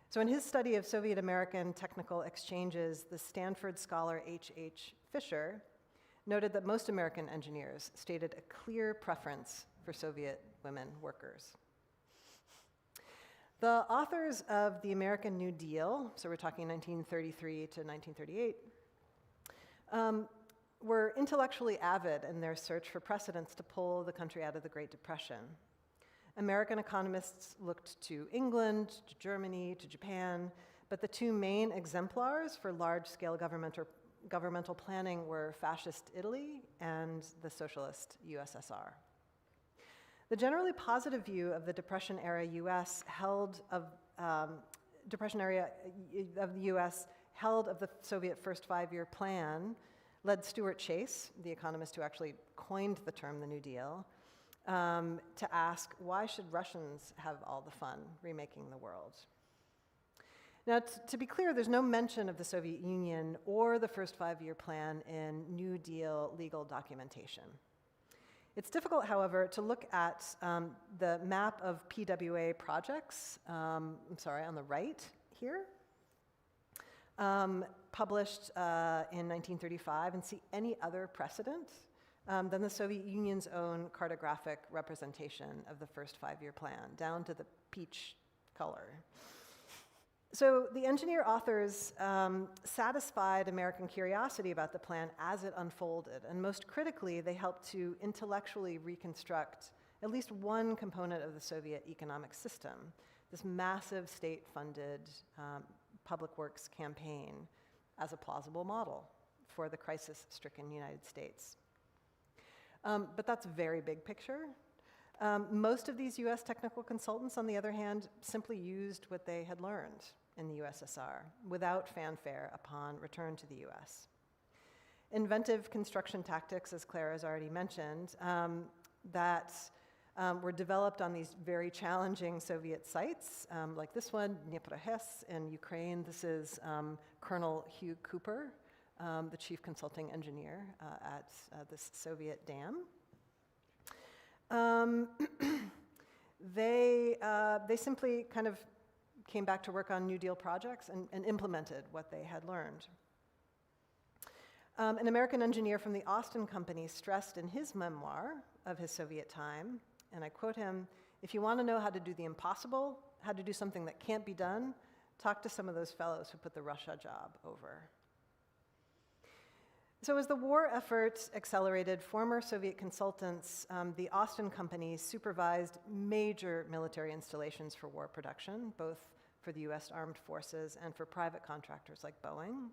So in his study of Soviet-American technical exchanges, the Stanford scholar H.H. Fisher noted that most American engineers stated a clear preference for Soviet women workers. The authors of the American New Deal, so we're talking 1933 to 1938, were intellectually avid in their search for precedents to pull the country out of the Great Depression. American economists looked to England, to Germany, to Japan, but the two main exemplars for large-scale governmental planning were fascist Italy and the socialist USSR. The generally positive view of the Depression-era U.S. held of the Soviet first five-year plan led Stuart Chase, the economist who actually coined the term the New Deal, to ask, why should Russians have all the fun remaking the world? Now, to be clear, there's no mention of the Soviet Union or the first five-year plan in New Deal legal documentation. It's difficult, however, to look at the map of PWA projects, on the right here, published in 1935, and see any other precedent than the Soviet Union's own cartographic representation of the first five-year plan, down to the peach color. So the engineer authors satisfied American curiosity about the plan as it unfolded, and most critically, they helped to intellectually reconstruct at least one component of the Soviet economic system, this massive state-funded public works campaign as a plausible model for the crisis-stricken United States. But that's very big picture. Most of these US technical consultants, on the other hand, simply used what they had learned in the USSR without fanfare upon return to the US. Inventive construction tactics, as Claire has already mentioned, that were developed on these very challenging Soviet sites, like this one, Dnipro-Hes in Ukraine. This is Colonel Hugh Cooper, the chief consulting engineer at this Soviet dam. They simply kind of came back to work on New Deal projects and implemented what they had learned. An American engineer from the Austin Company stressed in his memoir of his Soviet time, and I quote him, "If you want to know how to do the impossible, how to do something that can't be done, talk to some of those fellows who put the Russia job over." So as the war effort accelerated, former Soviet consultants, the Austin Company supervised major military installations for war production, both for the US Armed Forces and for private contractors like Boeing.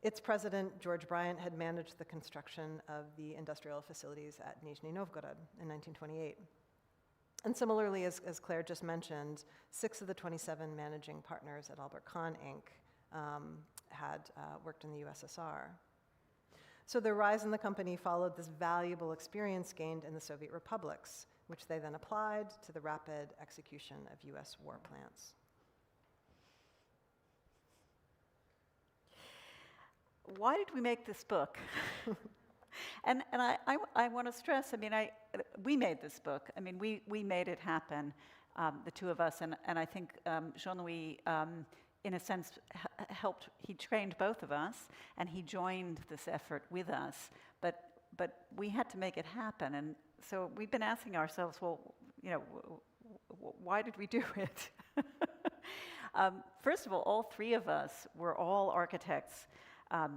Its president, George Bryant, had managed the construction of the industrial facilities at Nizhny Novgorod in 1928. And similarly, as Claire just mentioned, 6 of the 27 managing partners at Albert Kahn, Inc. Had worked in the USSR. So their rise in the company followed this valuable experience gained in the Soviet republics, which they then applied to the rapid execution of US war plans. Why did we make this book? I want to stress, I mean, we made this book. I mean, we made it happen, the two of us, and I think Jean-Louis, in a sense, helped, he trained both of us, and he joined this effort with us, but we had to make it happen, and so we've been asking ourselves, well, you know, why did we do it? First of all three of us were all architects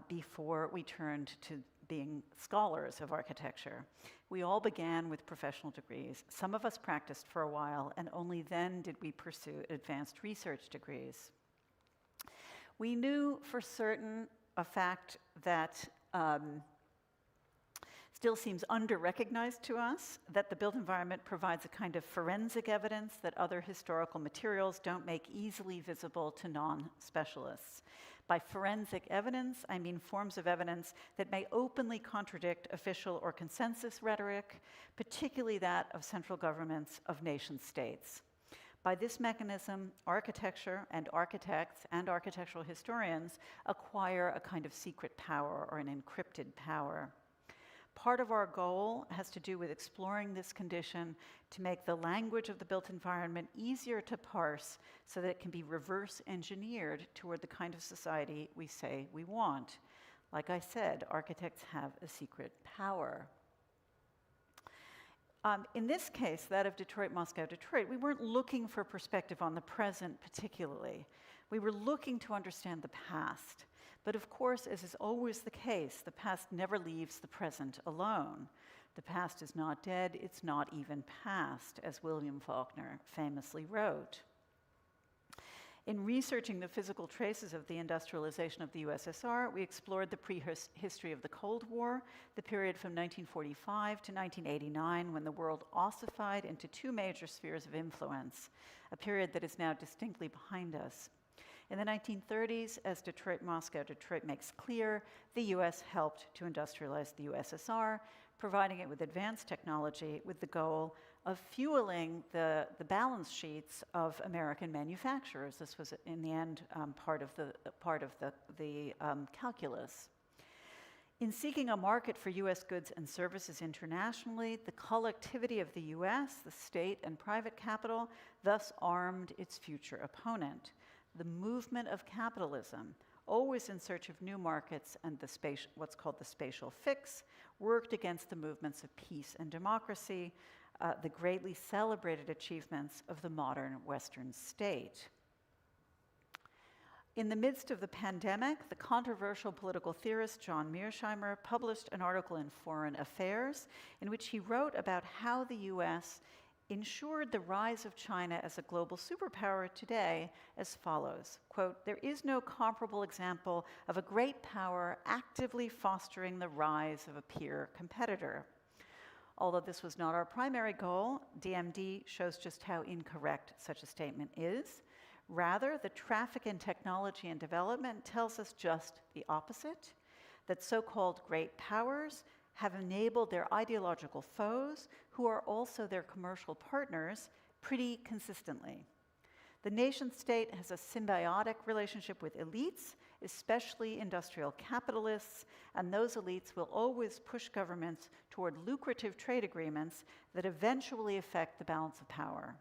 before we turned to being scholars of architecture. We all began with professional degrees. Some of us practiced for a while, and only then did we pursue advanced research degrees. We knew for certain a fact that still seems under-recognized to us, that the built environment provides a kind of forensic evidence that other historical materials don't make easily visible to non-specialists. By forensic evidence, I mean forms of evidence that may openly contradict official or consensus rhetoric, particularly that of central governments of nation-states. By this mechanism, architecture and architects and architectural historians acquire a kind of secret power or an encrypted power. Part of our goal has to do with exploring this condition to make the language of the built environment easier to parse so that it can be reverse engineered toward the kind of society we say we want. Like I said, architects have a secret power. In this case, that of Detroit, Moscow, Detroit, we weren't looking for perspective on the present particularly. We were looking to understand the past. But of course, as is always the case, the past never leaves the present alone. The past is not dead, it's not even past, as William Faulkner famously wrote. In researching the physical traces of the industrialization of the USSR, we explored the prehistory of the Cold War, the period from 1945 to 1989, when the world ossified into two major spheres of influence, a period that is now distinctly behind us. In the 1930s, as Detroit, Moscow, Detroit makes clear, the US helped to industrialize the USSR, providing it with advanced technology with the goal of fueling the balance sheets of American manufacturers. This was, in the end, part of the calculus. In seeking a market for US goods and services internationally, the collectivity of the US, the state and private capital, thus armed its future opponent. The movement of capitalism, always in search of new markets and what's called the spatial fix, worked against the movements of peace and democracy, the greatly celebrated achievements of the modern Western state. In the midst of the pandemic, the controversial political theorist John Mearsheimer published an article in Foreign Affairs in which he wrote about how the US ensured the rise of China as a global superpower today as follows, quote, "There is no comparable example of a great power actively fostering the rise of a peer competitor." Although this was not our primary goal, DMD shows just how incorrect such a statement is. Rather, the traffic in technology and development tells us just the opposite, that so-called great powers have enabled their ideological foes, who are also their commercial partners, pretty consistently. The nation-state has a symbiotic relationship with elites, especially industrial capitalists, and those elites will always push governments toward lucrative trade agreements that eventually affect the balance of power.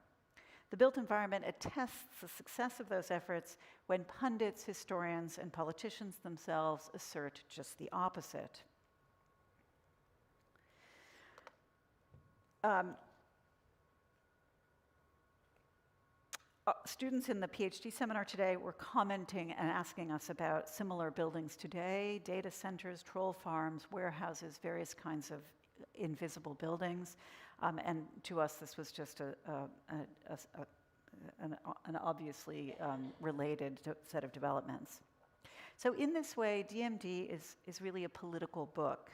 The built environment attests the success of those efforts when pundits, historians, and politicians themselves assert just the opposite. Students in the PhD seminar today were commenting and asking us about similar buildings today, data centers, troll farms, warehouses, various kinds of invisible buildings. And to us, this was just an obviously related set of developments. So in this way, DMD is really a political book.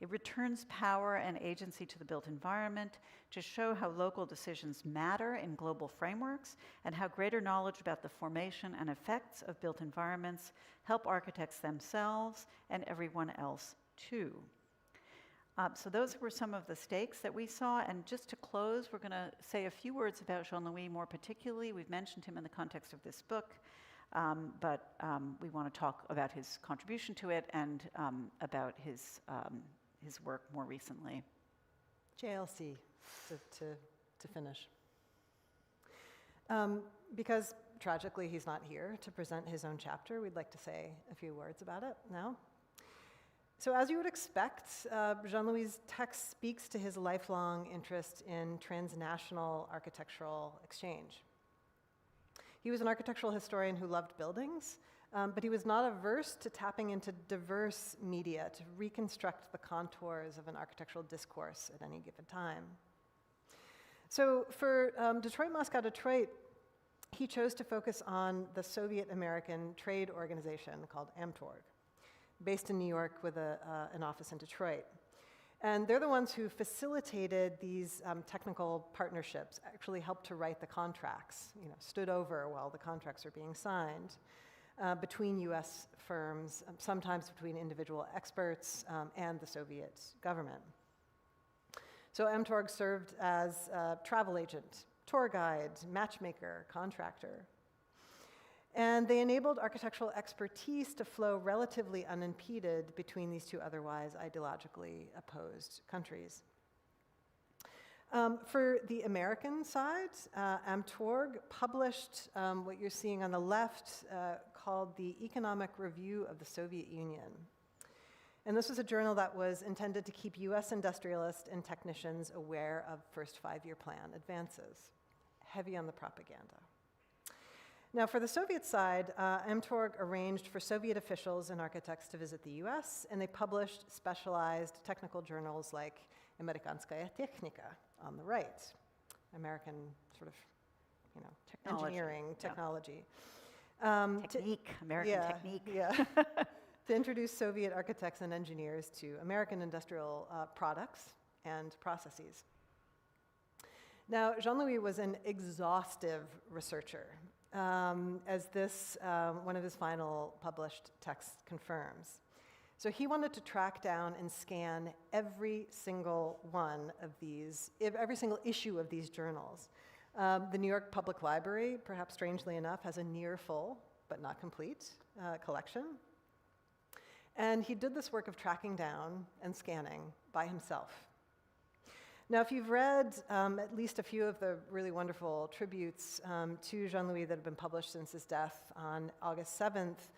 It returns power and agency to the built environment to show how local decisions matter in global frameworks and how greater knowledge about the formation and effects of built environments help architects themselves and everyone else too. So those were some of the stakes that we saw. And just to close, we're going to say a few words about Jean-Louis more particularly. We've mentioned him in the context of this book, but we want to talk about his contribution to it and about his his work more recently. JLC, to finish. Because tragically he's not here to present his own chapter, we'd like to say a few words about it now. So as you would expect, Jean-Louis' text speaks to his lifelong interest in transnational architectural exchange. He was an architectural historian who loved buildings, but he was not averse to tapping into diverse media to reconstruct the contours of an architectural discourse at any given time. So for Detroit, Moscow, Detroit, he chose to focus on the Soviet-American trade organization called AMTORG, based in New York with an office in Detroit. And they're the ones who facilitated these technical partnerships, actually helped to write the contracts, stood over while the contracts are being signed between US firms, sometimes between individual experts and the Soviet government. So AMTORG served as a travel agent, tour guide, matchmaker, contractor. And they enabled architectural expertise to flow relatively unimpeded between these two otherwise ideologically opposed countries. For the American side, AMTORG published what you're seeing on the left called the Economic Review of the Soviet Union. And this was a journal that was intended to keep US industrialists and technicians aware of first five-year plan advances, heavy on the propaganda. Now, for the Soviet side, AMTORG arranged for Soviet officials and architects to visit the US, and they published specialized technical journals like Amerikanskaya Technika on the right, American sort of, Technology. engineering, technology. Technique, American technique. Yeah. To introduce Soviet architects and engineers to American industrial products and processes. Now, Jean-Louis was an exhaustive researcher, as this, one of his final published texts confirms. So he wanted to track down and scan every single one of these, every single issue of these journals. The New York Public Library, perhaps strangely enough, has a near full, but not complete, collection. And he did this work of tracking down and scanning by himself. Now, if you've read at least a few of the really wonderful tributes to Jean-Louis that have been published since his death on August 7th,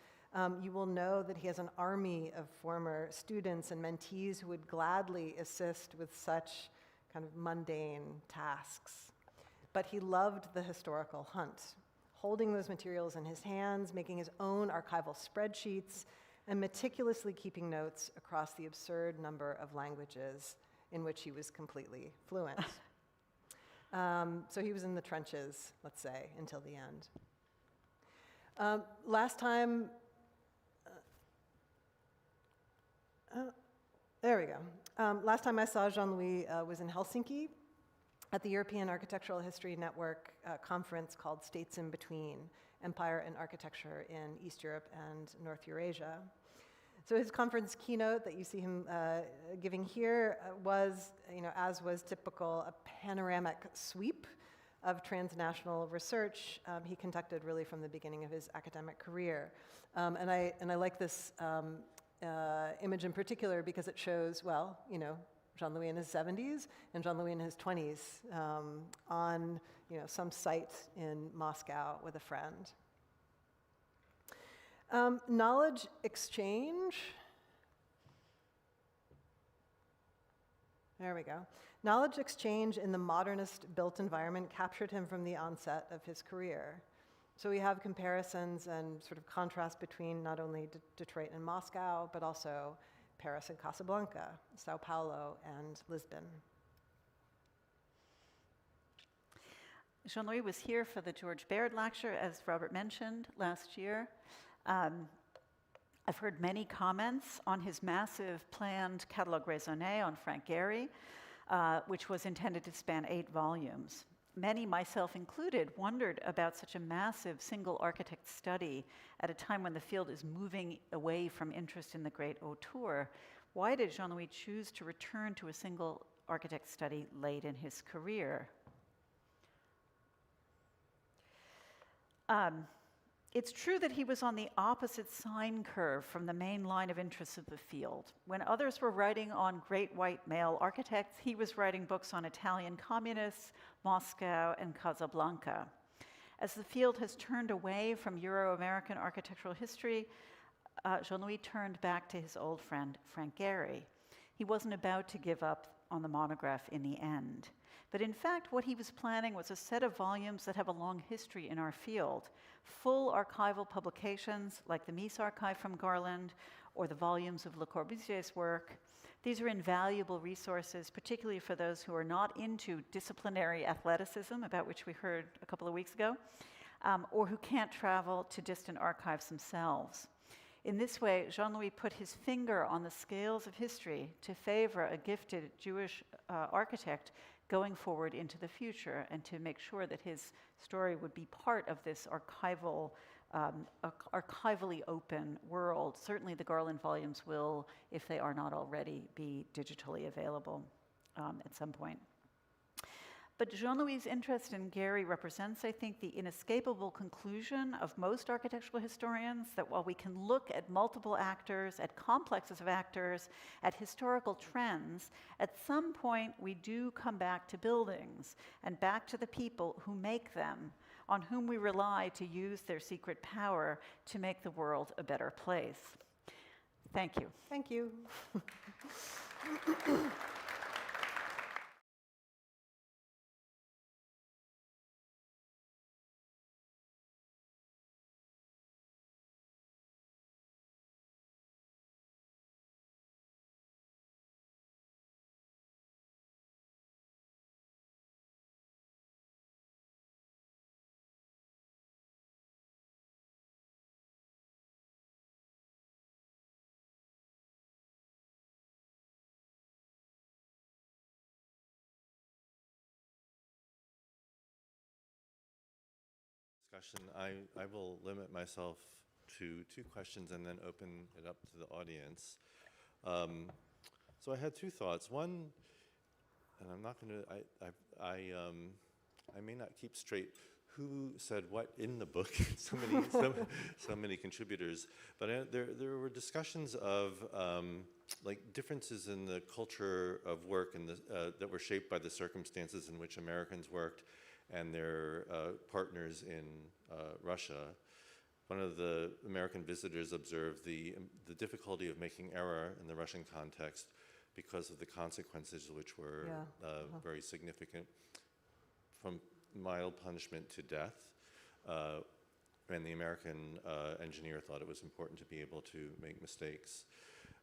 you will know that he has an army of former students and mentees who would gladly assist with such kind of mundane tasks. But he loved the historical hunt, holding those materials in his hands, making his own archival spreadsheets, and meticulously keeping notes across the absurd number of languages in which he was completely fluent. So he was in the trenches, let's say, until the end. Last time, there we go. Last time I saw Jean-Louis was in Helsinki at the European Architectural History Network conference called States in Between, Empire and Architecture in East Europe and North Eurasia. So his conference keynote that you see him giving here was, as was typical, a panoramic sweep of transnational research he conducted really from the beginning of his academic career. And I like this image in particular because it shows, well, Jean-Louis in his 70s and Jean-Louis in his 20s on some site in Moscow with a friend. Knowledge exchange. There we go. Knowledge exchange in the modernist built environment captured him from the onset of his career. So we have comparisons and sort of contrast between not only Detroit and Moscow, but also Paris and Casablanca, Sao Paulo and Lisbon. Jean-Louis was here for the George Baird lecture, as Robert mentioned, last year. I've heard many comments on his massive planned catalogue raisonné on Frank Gehry, which was intended to span 8 volumes. Many, myself included, wondered about such a massive single architect study at a time when the field is moving away from interest in the great auteur. Why did Jean-Louis choose to return to a single architect study late in his career? It's true that he was on the opposite sine curve from the main line of interest of the field. When others were writing on great white male architects, he was writing books on Italian communists, Moscow, and Casablanca. As the field has turned away from Euro-American architectural history, Jean-Louis turned back to his old friend, Frank Gehry. He wasn't about to give up on the monograph in the end. But in fact, what he was planning was a set of volumes that have a long history in our field. Full archival publications, like the Mies Archive from Garland, or the volumes of Le Corbusier's work. These are invaluable resources, particularly for those who are not into disciplinary athleticism, about which we heard a couple of weeks ago, or who can't travel to distant archives themselves. In this way, Jean-Louis put his finger on the scales of history to favor a gifted Jewish architect going forward into the future, and to make sure that his story would be part of this archivally open world. Certainly the Garland volumes will, if they are not already, be digitally available at some point. But Jean-Louis' interest in Gehry represents, I think, the inescapable conclusion of most architectural historians that while we can look at multiple actors, at complexes of actors, at historical trends, at some point we do come back to buildings and back to the people who make them, on whom we rely to use their secret power to make the world a better place. Thank you. Thank you. Discussion. I will limit myself to 2 questions and then open it up to the audience. So I had 2 thoughts. One, and I'm not going to, I may not keep straight who said what in the book. so many contributors, but there were discussions of like differences in the culture of work and that were shaped by the circumstances in which Americans worked and their partners in Russia. One of the American visitors observed the difficulty of making error in the Russian context because of the consequences, which were very significant, from mild punishment to death. And the American engineer thought it was important to be able to make mistakes.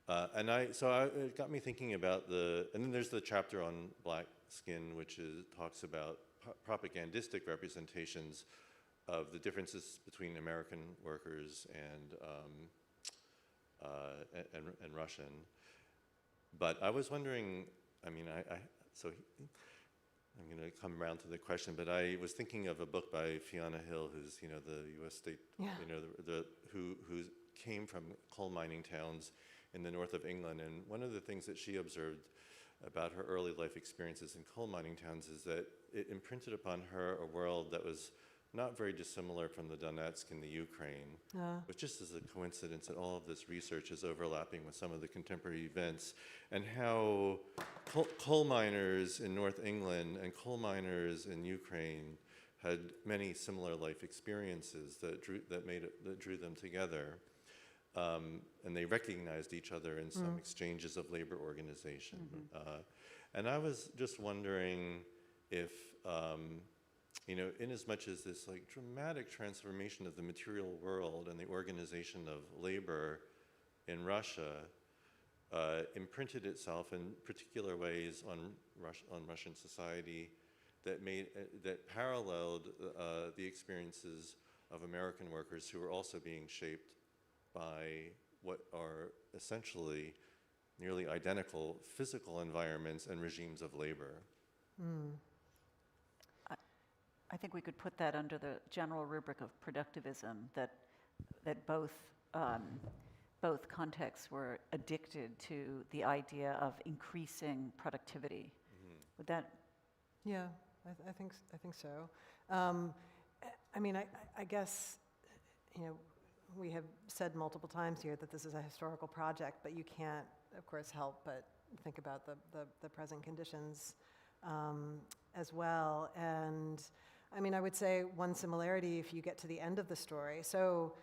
It got me thinking about and then there's the chapter on black skin, which talks about propagandistic representations of the differences between American workers and Russian. But I was wondering, I mean, so I'm going to come around to the question, but I was thinking of a book by Fiona Hill, who's, the U.S. state, who came from coal mining towns in the north of England. And one of the things that she observed about her early life experiences in coal mining towns is that it imprinted upon her a world that was not very dissimilar from the Donetsk in the Ukraine, which just is a coincidence that all of this research is overlapping with some of the contemporary events, and how coal miners in North England and coal miners in Ukraine had many similar life experiences that drew them together. And they recognized each other in some exchanges of labor organization. And I was just wondering if, in as much as this like dramatic transformation of the material world and the organization of labor in Russia imprinted itself in particular ways on Russian society that paralleled the experiences of American workers who were also being shaped by what are essentially nearly identical physical environments and regimes of labor. I think we could put that under the general rubric of productivism, that both contexts were addicted to the idea of increasing productivity. Would that? Yeah, I think so. I mean, I guess, we have said multiple times here that this is a historical project, but you can't, of course, help but think about the present conditions as well. And I mean, I would say one similarity if you get to the end of the story. So,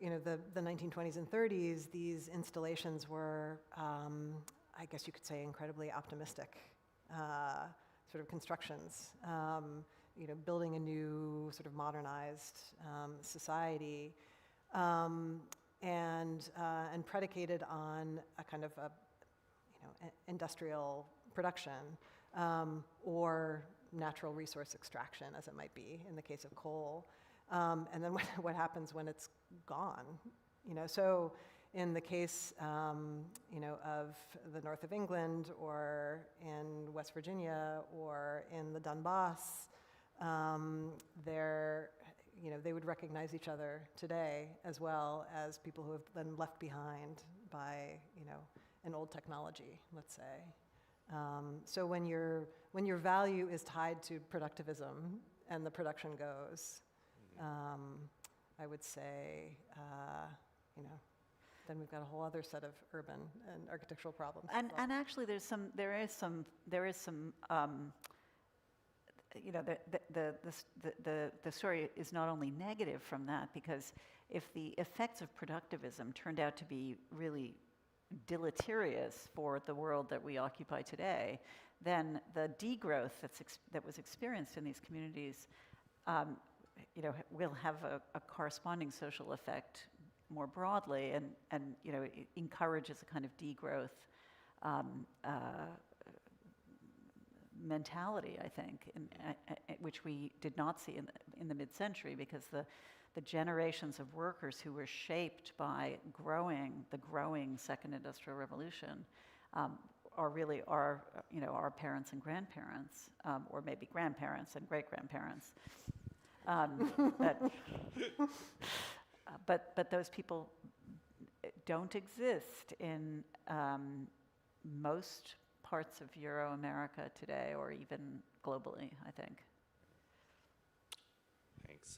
the 1920s and 30s, these installations were, I guess you could say, incredibly optimistic sort of constructions. Building a new sort of modernized society, and predicated on a kind of industrial production or natural resource extraction, as it might be in the case of coal. And then what happens when it's gone? So in the case, of the north of England or in West Virginia or in the Donbass, they would recognize each other today as well as people who have been left behind by, an old technology, let's say. So when your value is tied to productivism and the production goes, I would say, then we've got a whole other set of urban and architectural problems. And actually, there is some. The story is not only negative from that, because if the effects of productivism turned out to be really deleterious for the world that we occupy today, then the degrowth that was experienced in these communities, will have a corresponding social effect more broadly, and it encourages a kind of degrowth mentality, I think, which we did not see in the mid-century, because the generations of workers who were shaped by the growing Second Industrial Revolution are really our parents and grandparents, or maybe grandparents and great-grandparents. But those people don't exist in most parts of Euro-America today, or even globally, I think. Thanks.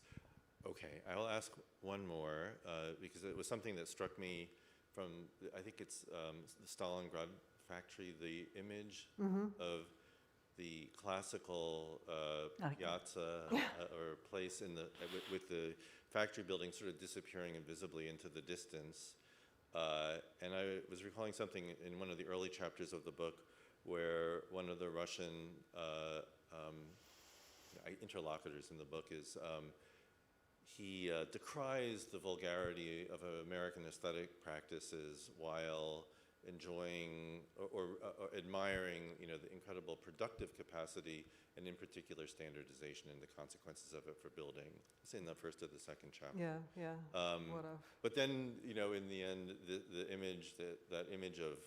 Okay, I will ask one more, because it was something that struck me from, I think it's the Stalingrad factory, the image of the classical piazza or place with the factory building sort of disappearing invisibly into the distance. And I was recalling something in one of the early chapters of the book where one of the Russian interlocutors in the book is, he decries the vulgarity of American aesthetic practices while enjoying or admiring, the incredible productive capacity and in particular standardization and the consequences of it for building. It's in the first or the second chapter. Yeah. What of? But then, in the end, the image, that image of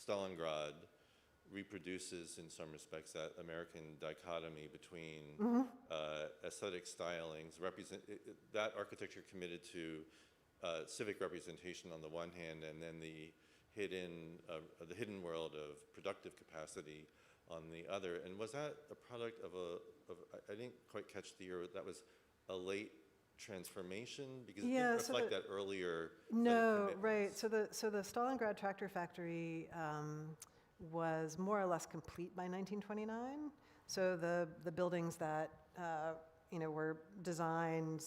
Stalingrad reproduces in some respects that American dichotomy between aesthetic stylings, that architecture committed to civic representation on the one hand, and then the hidden world of productive capacity on the other. And was that a product of I didn't quite catch the year, that was a late transformation? Because it didn't reflect that earlier. No, right. So the Stalingrad tractor factory was more or less complete by 1929. So the buildings that were designed,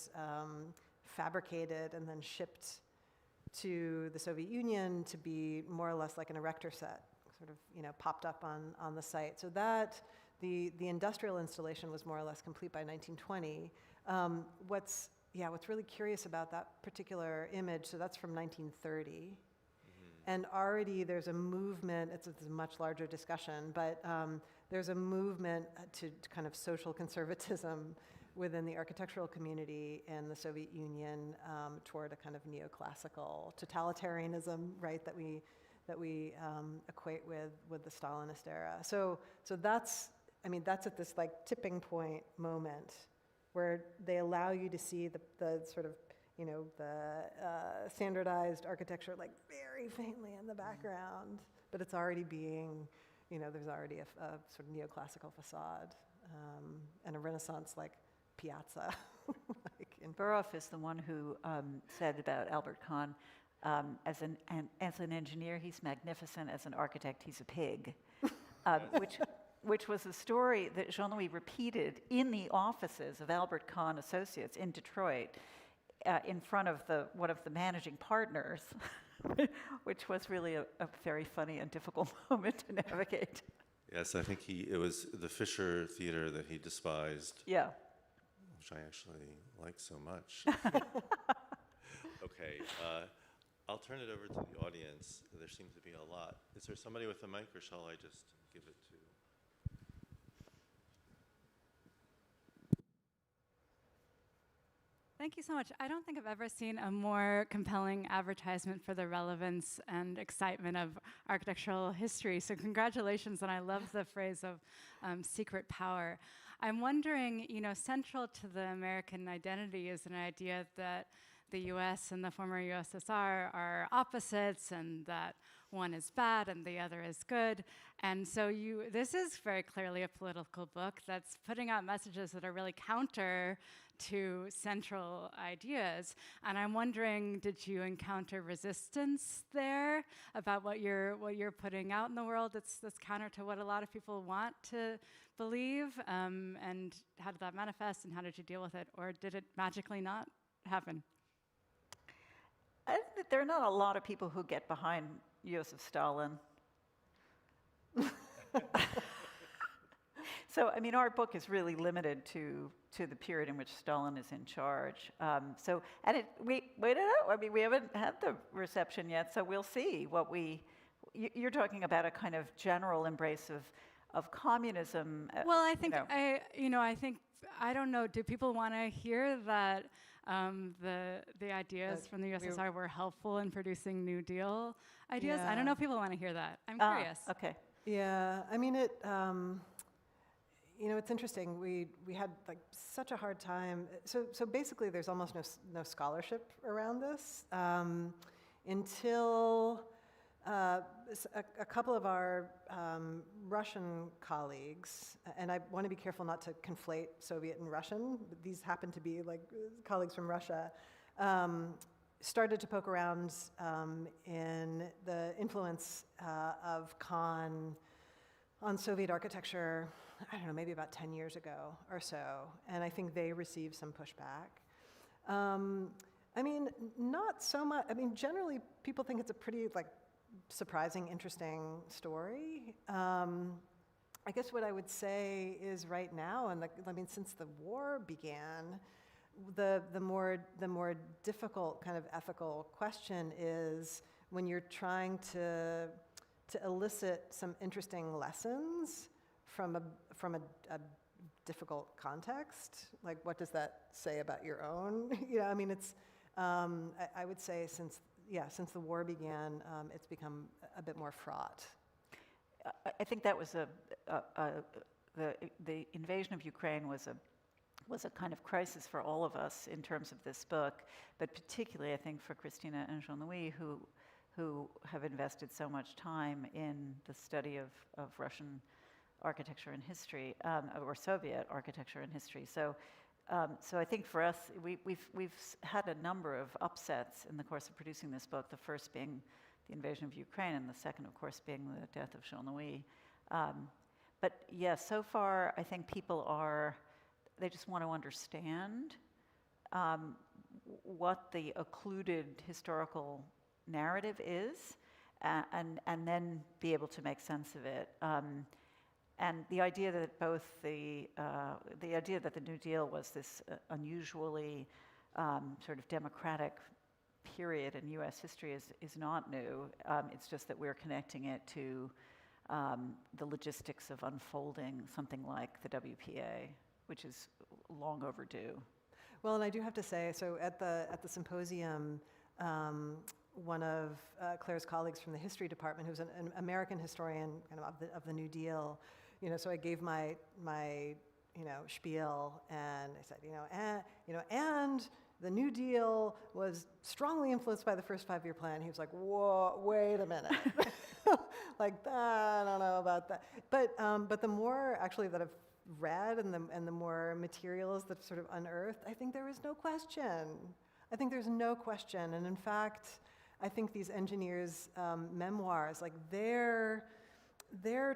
fabricated, and then shipped to the Soviet Union to be more or less like an erector set, sort of popped up on the site. So that the industrial installation was more or less complete by 1920. What's really curious about that particular image, so that's from 1930. And already there's a movement, it's a much larger discussion, but there's a movement to kind of social conservatism within the architectural community in the Soviet Union toward a kind of neoclassical totalitarianism, right, that we equate with the Stalinist era. So that's at this like tipping point moment where they allow you to see the sort of, the standardized architecture like very faintly in the background, but it's already being, there's already a sort of neoclassical facade and a Renaissance like piazza. Burroughs is the one who said about Albert Kahn, as an engineer, he's magnificent. As an architect, he's a pig, which was a story that Jean-Louis repeated in the offices of Albert Kahn Associates in Detroit, in front of one of the managing partners, which was really a very funny and difficult moment to navigate. Yes, I think it was the Fisher Theater that he despised. Yeah. Which I actually like so much. Okay, I'll turn it over to the audience. There seems to be a lot. Is there somebody with a mic, or shall I just give it to? Thank you so much. I don't think I've ever seen a more compelling advertisement for the relevance and excitement of architectural history. So congratulations, and I love the phrase of secret power. I'm wondering, central to the American identity is an idea that the US and the former USSR are opposites, and that one is bad and the other is good. And so this is very clearly a political book that's putting out messages that are really counter to central ideas. And I'm wondering, did you encounter resistance there about what you're putting out in the world that's counter to what a lot of people want to believe? And how did that manifest, and how did you deal with it? Or did it magically not happen? I think that there are not a lot of people who get behind Joseph Stalin. So, I mean, our book is really limited to the period in which Stalin is in charge. We don't know. I mean, we haven't had the reception yet, so we'll see what you're talking about a kind of general embrace of communism. Well, I think I don't know. Do people want to hear that the ideas from the USSR were helpful in producing New Deal ideas? Yeah. I don't know if people want to hear that. I'm curious. Okay. Yeah, I mean, it's interesting. We had like such a hard time. So basically, there's almost no scholarship around this until a couple of our Russian colleagues, and I want to be careful not to conflate Soviet and Russian, but these happen to be like colleagues from Russia, started to poke around in the influence of Kahn on Soviet architecture, I don't know, maybe about 10 years ago or so, and I think they received some pushback. I mean, not so much. I mean, generally, people think it's a pretty surprising, interesting story. I guess what I would say is right now, and since the war began, the more difficult kind of ethical question is when you're trying to elicit some interesting lessons from a difficult context. Like, what does that say about your own? I mean, it's. I would say since the war began, it's become a bit more fraught. I think that was the invasion of Ukraine was a kind of crisis for all of us in terms of this book, but particularly I think for Christina and Jean-Louis, who have invested so much time in the study of Russian architecture and history, or Soviet architecture and history. So I think for us, we've had a number of upsets in the course of producing this book, the first being the invasion of Ukraine, and the second, of course, being the death of Jean-Louis. But yes, so far, I think people they just want to understand what the occluded historical narrative is, and then be able to make sense of it. And the idea that the idea that the New Deal was this unusually sort of democratic period in U.S. history is not new. It's just that we're connecting it to the logistics of unfolding something like the WPA, which is long overdue. Well, and I do have to say, so at the symposium, one of Claire's colleagues from the history department, who's an American historian kind of the New Deal, so I gave my spiel, and I said, and the New Deal was strongly influenced by the first 5-year plan. He was like, whoa, wait a minute. I don't know about that. But the more actually that I've read and the more materials that sort of unearthed, I think there is no question. I think there's no question. And in fact, I think these engineers' memoirs, like they're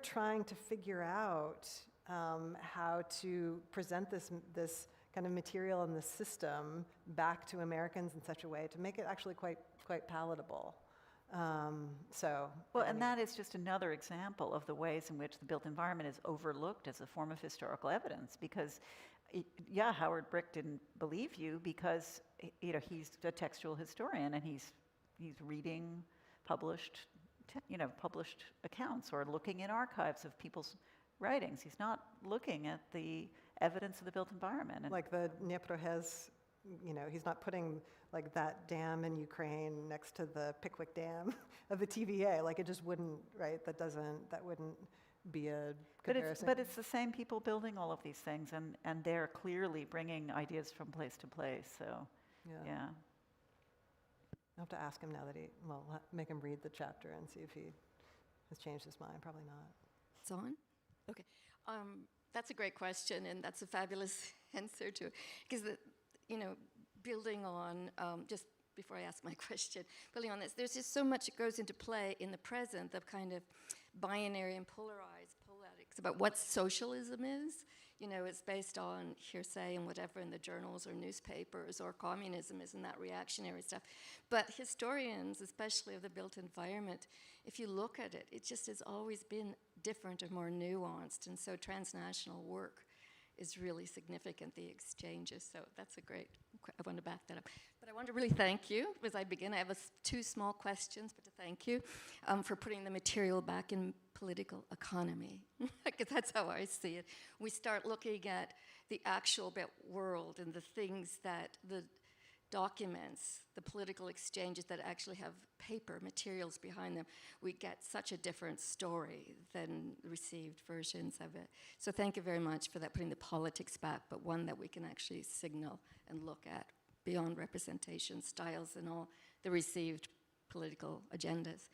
trying to figure out how to present this kind of material in the system back to Americans in such a way to make it actually quite palatable. Well, and that is just another example of the ways in which the built environment is overlooked as a form of historical evidence. Because, Howard Brick didn't believe you because he's a textual historian and he's reading published accounts or looking in archives of people's writings. He's not looking at the evidence of the built environment. And like the Dnieprohez, he's not putting like that dam in Ukraine next to the Pickwick Dam of the TVA. Like it just wouldn't, right? That wouldn't be a comparison. But it's the same people building all of these things, and they're clearly bringing ideas from place to place. So, yeah. I'll have to ask him now that make him read the chapter and see if he has changed his mind. Probably not. It's on? Okay. That's a great question, and that's a fabulous answer to it. Because, building on, just before I ask my question, building on this, there's just so much that goes into play in the present, the kind of binary and polarized polemics about what socialism is. It's based on hearsay and whatever in the journals or newspapers, or communism isn't that reactionary stuff. But historians, especially of the built environment, if you look at it, it just has always been different and more nuanced. And so transnational work is really significant, the exchanges. So that's I want to back that up. But I want to really thank you as I begin. I have two small questions, but to thank you for putting the material back in political economy, because that's how I see it. We start looking at the actual world and the things that the documents, the political exchanges that actually have paper materials behind them, we get such a different story than received versions of it. So thank you very much for that, putting the politics back, but one that we can actually signal and look at beyond representation, styles, and all the received political agendas.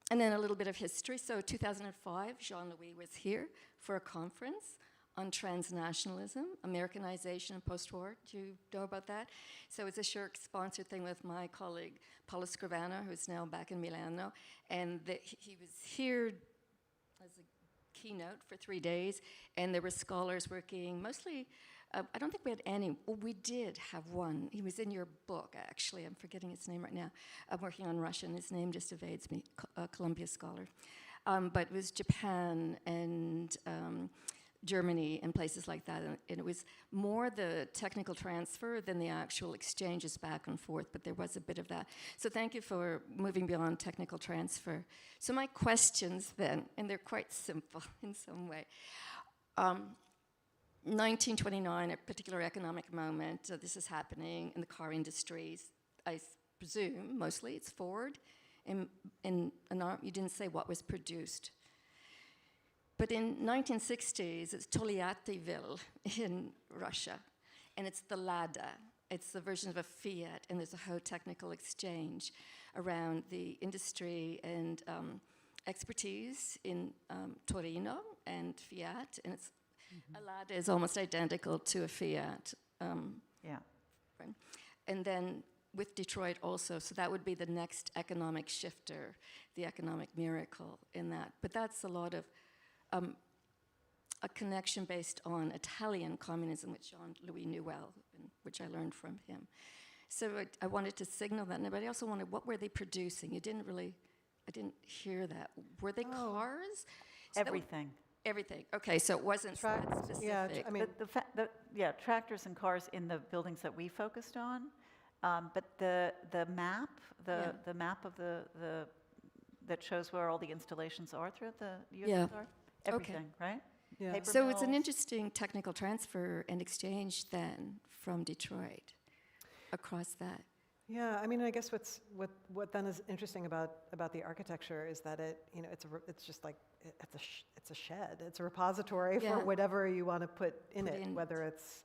And then a little bit of history. So 2005, Jean-Louis was here for a conference on transnationalism, Americanization and post-war. Do you know about that? So it's a Shirk-sponsored thing with my colleague, Paolo Scrivana, who's now back in Milano. And he was here as a keynote for 3 days, and there were scholars working mostly, I don't think we had any. Well, we did have one. He was in your book, actually. I'm forgetting his name right now. I'm working on Russian. His name just evades me, a Columbia scholar. But it was Japan and Germany and places like that. And it was more the technical transfer than the actual exchanges back and forth, but there was a bit of that. So thank you for moving beyond technical transfer. So my questions then, and they're quite simple in some way. 1929, a particular economic moment, this is happening in the car industries. I presume, mostly, it's Ford. You didn't say what was produced. But in 1960s, it's Toliatyville in Russia, and it's the Lada. It's the version of a Fiat, and there's a whole technical exchange around the industry and expertise in Torino and Fiat, and it's a Lada is almost identical to a Fiat. Yeah. Right? And then with Detroit also, so that would be the next economic shifter, the economic miracle in that. But that's a lot of a connection based on Italian communism, which Jean-Louis knew well, and which I learned from him. So I wanted to signal that, but I also wanted, what were they producing? I didn't hear that. Were they cars? So Everything. Everything. Okay, so it wasn't that specific. Yeah, I mean, Tractors and cars in the buildings that we focused on, but the map, the map of that shows where all the installations are throughout the U.S. are, everything, right? Yeah. Paper So it's an mills. interesting technical transfer and exchange then from Detroit across that. Yeah, I mean, I guess what then is interesting about the architecture is that it's just like it's a shed. It's a repository for whatever you want to put in it, whether it's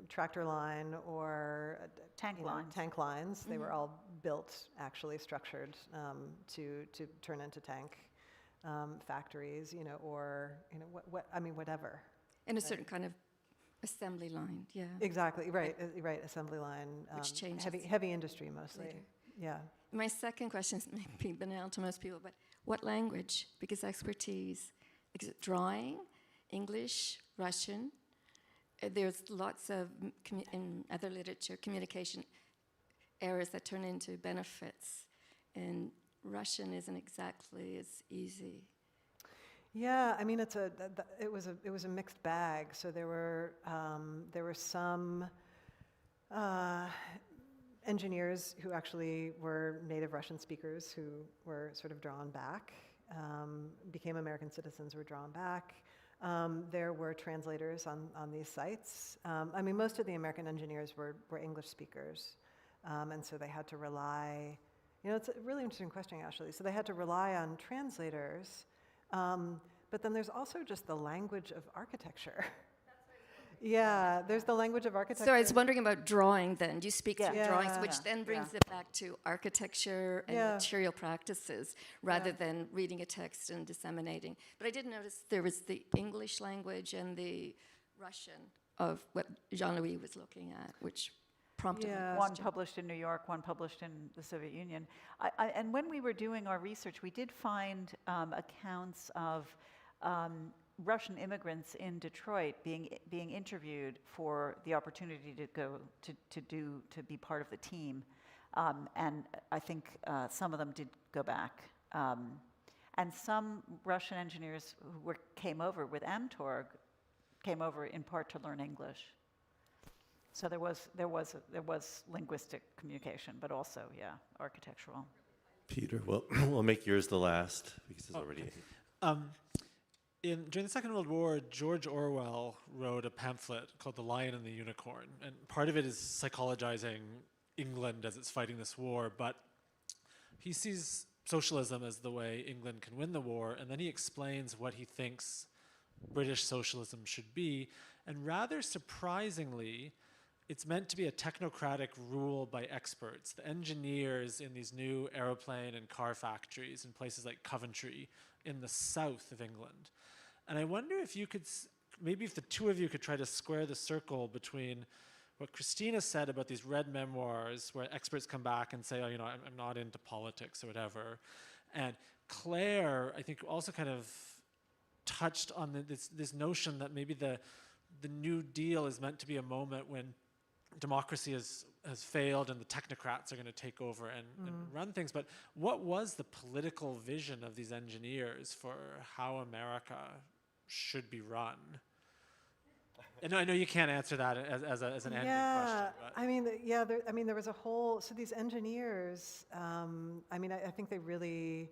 tractor line or Tank lines. Tank lines. They were all built, actually structured to turn into tank factories, or whatever. In a certain kind of assembly line, yeah. Exactly, right, right. Assembly line, Which changes heavy industry mostly. later. Yeah. My second question is maybe banal to most people, but what language? Because expertise, is it drawing, English, Russian? There's lots of, in other literature, communication errors that turn into benefits. And Russian isn't exactly as easy. Yeah, I mean, it was a mixed bag. So there were some engineers who actually were native Russian speakers who were sort of drawn back, became American citizens, were drawn back. There were translators on these sites. I mean, most of the American engineers were English speakers, and so they had to rely. It's a really interesting question, actually. So they had to rely on translators. But then there's also just the language of architecture. Yeah, there's the language of architecture. So I was wondering about drawing then. Do you speak through Yeah. drawings, Yeah. which then brings it back to architecture and Yeah. material practices rather than reading a text and disseminating? But I did notice there was the English language and the Russian of what Jean-Louis was looking at, which prompted Yeah. my One question. published in New York, one published in the Soviet Union. And when we were doing our research, we did find accounts of Russian immigrants in Detroit being interviewed for the opportunity to go to be part of the team, and I think some of them did go back, and some Russian engineers who came over with Amtorg came over in part to learn English. So there was linguistic communication, but also architectural. Peter, well, we'll make yours the last because it's already. During the Second World War, George Orwell wrote a pamphlet called The Lion and the Unicorn. And part of it is psychologizing England as it's fighting this war, but he sees socialism as the way England can win the war, and then he explains what he thinks British socialism should be. And rather surprisingly, it's meant to be a technocratic rule by experts. The engineers in these new aeroplane and car factories in places like Coventry in the south of England. And I wonder if you could, maybe if the two of you could try to square the circle between what Christina said about these red memoirs where experts come back and say, I'm not into politics or whatever. And Claire, I think, also kind of touched on this notion that maybe the New Deal is meant to be a moment when democracy has failed and the technocrats are going to take over and run things. But what was the political vision of these engineers for how America should be run? And I know you can't answer that as an ending question. But. There was a whole. So these engineers, I think they really,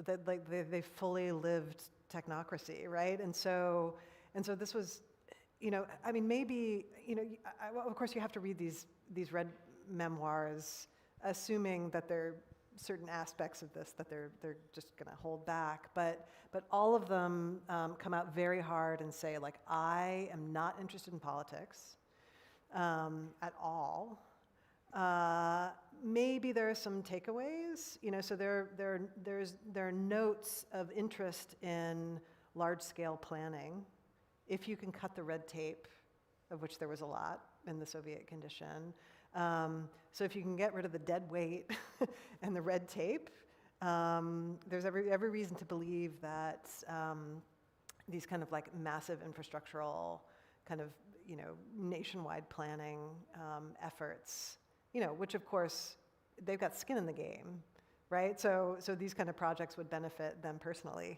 they fully lived technocracy, right? And so this was. Maybe, of course you have to read these red memoirs, assuming that there are certain aspects of this that they're just going to hold back. But all of them come out very hard and say, like, I am not interested in politics at all. Maybe there are some takeaways, so there are notes of interest in large-scale planning. If you can cut the red tape, of which there was a lot in the Soviet condition. So if you can get rid of the dead weight and the red tape, there's every reason to believe that these kind of like massive infrastructural kind of, nationwide planning efforts, which of course, they've got skin in the game, right? So these kind of projects would benefit them personally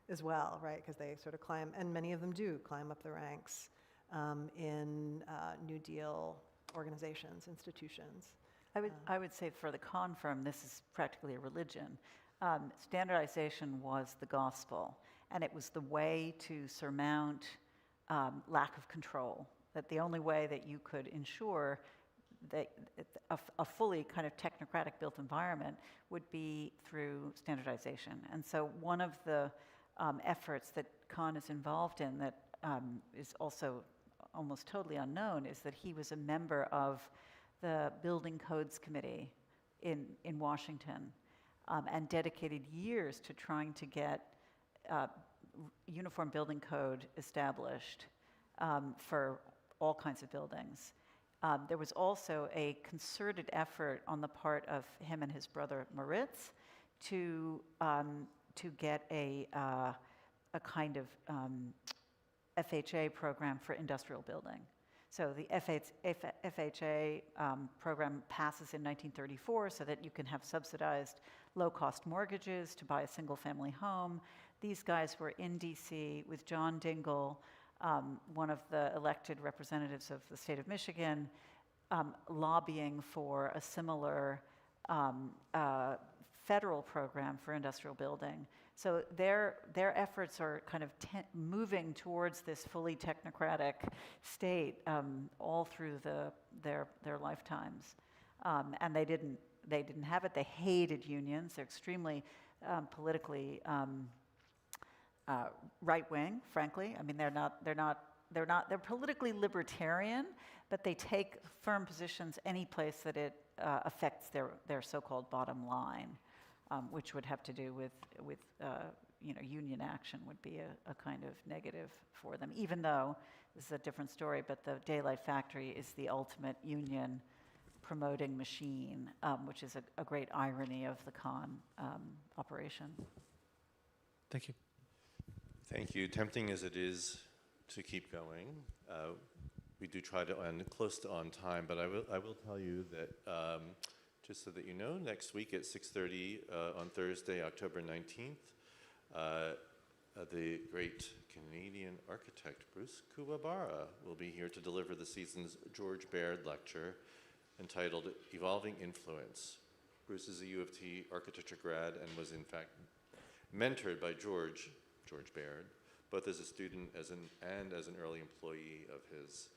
as well, right? Because they sort of climb, and many of them do climb up the ranks in New Deal organizations, institutions. I would say for the Cohen firm, this is practically a religion. Standardization was the gospel, and it was the way to surmount lack of control. That the only way that you could ensure that a fully kind of technocratic built environment would be through standardization. And so one of the efforts that Cohen is involved in that is also almost totally unknown is that he was a member of the Building Codes Committee in Washington and dedicated years to trying to get uniform building code established for all kinds of buildings. There was also a concerted effort on the part of him and his brother Moritz to get a kind of FHA program for industrial building. So the FHA program passes in 1934 so that you can have subsidized low-cost mortgages to buy a single-family home. These guys were in DC with John Dingell, one of the elected representatives of the state of Michigan, lobbying for a similar federal program for industrial building. So their efforts are kind of moving towards this fully technocratic state all through their lifetimes, and they didn't have it. They hated unions. They're extremely politically right wing. Frankly, I mean they're politically libertarian, but they take firm positions any place that it affects their so-called bottom line. Which would have to do with union action would be a kind of negative for them, even though this is a different story, but the Daylight Factory is the ultimate union promoting machine, which is a great irony of the con operation. Thank you. Thank you. Tempting as it is to keep going, we do try to end close to on time, but I will tell you that just so that you know, next week at 6:30 on Thursday, October 19th, the great Canadian architect Bruce Kuwabara will be here to deliver the season's George Baird Lecture entitled Evolving Influence. Bruce is a U of T architecture grad and was in fact mentored by George Baird, both as a student and as an early employee of his.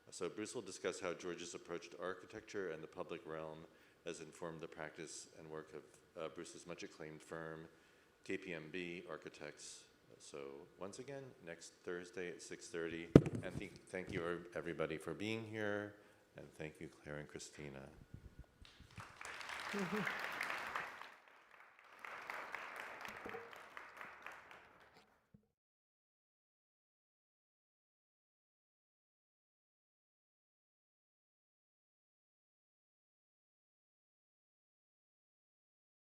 So Bruce will discuss how George's approach to architecture and the public realm has informed the practice and work of Bruce's much acclaimed firm, KPMB Architects. So once again, next Thursday at 6:30. And thank you everybody for being here, and thank you Claire and Christina.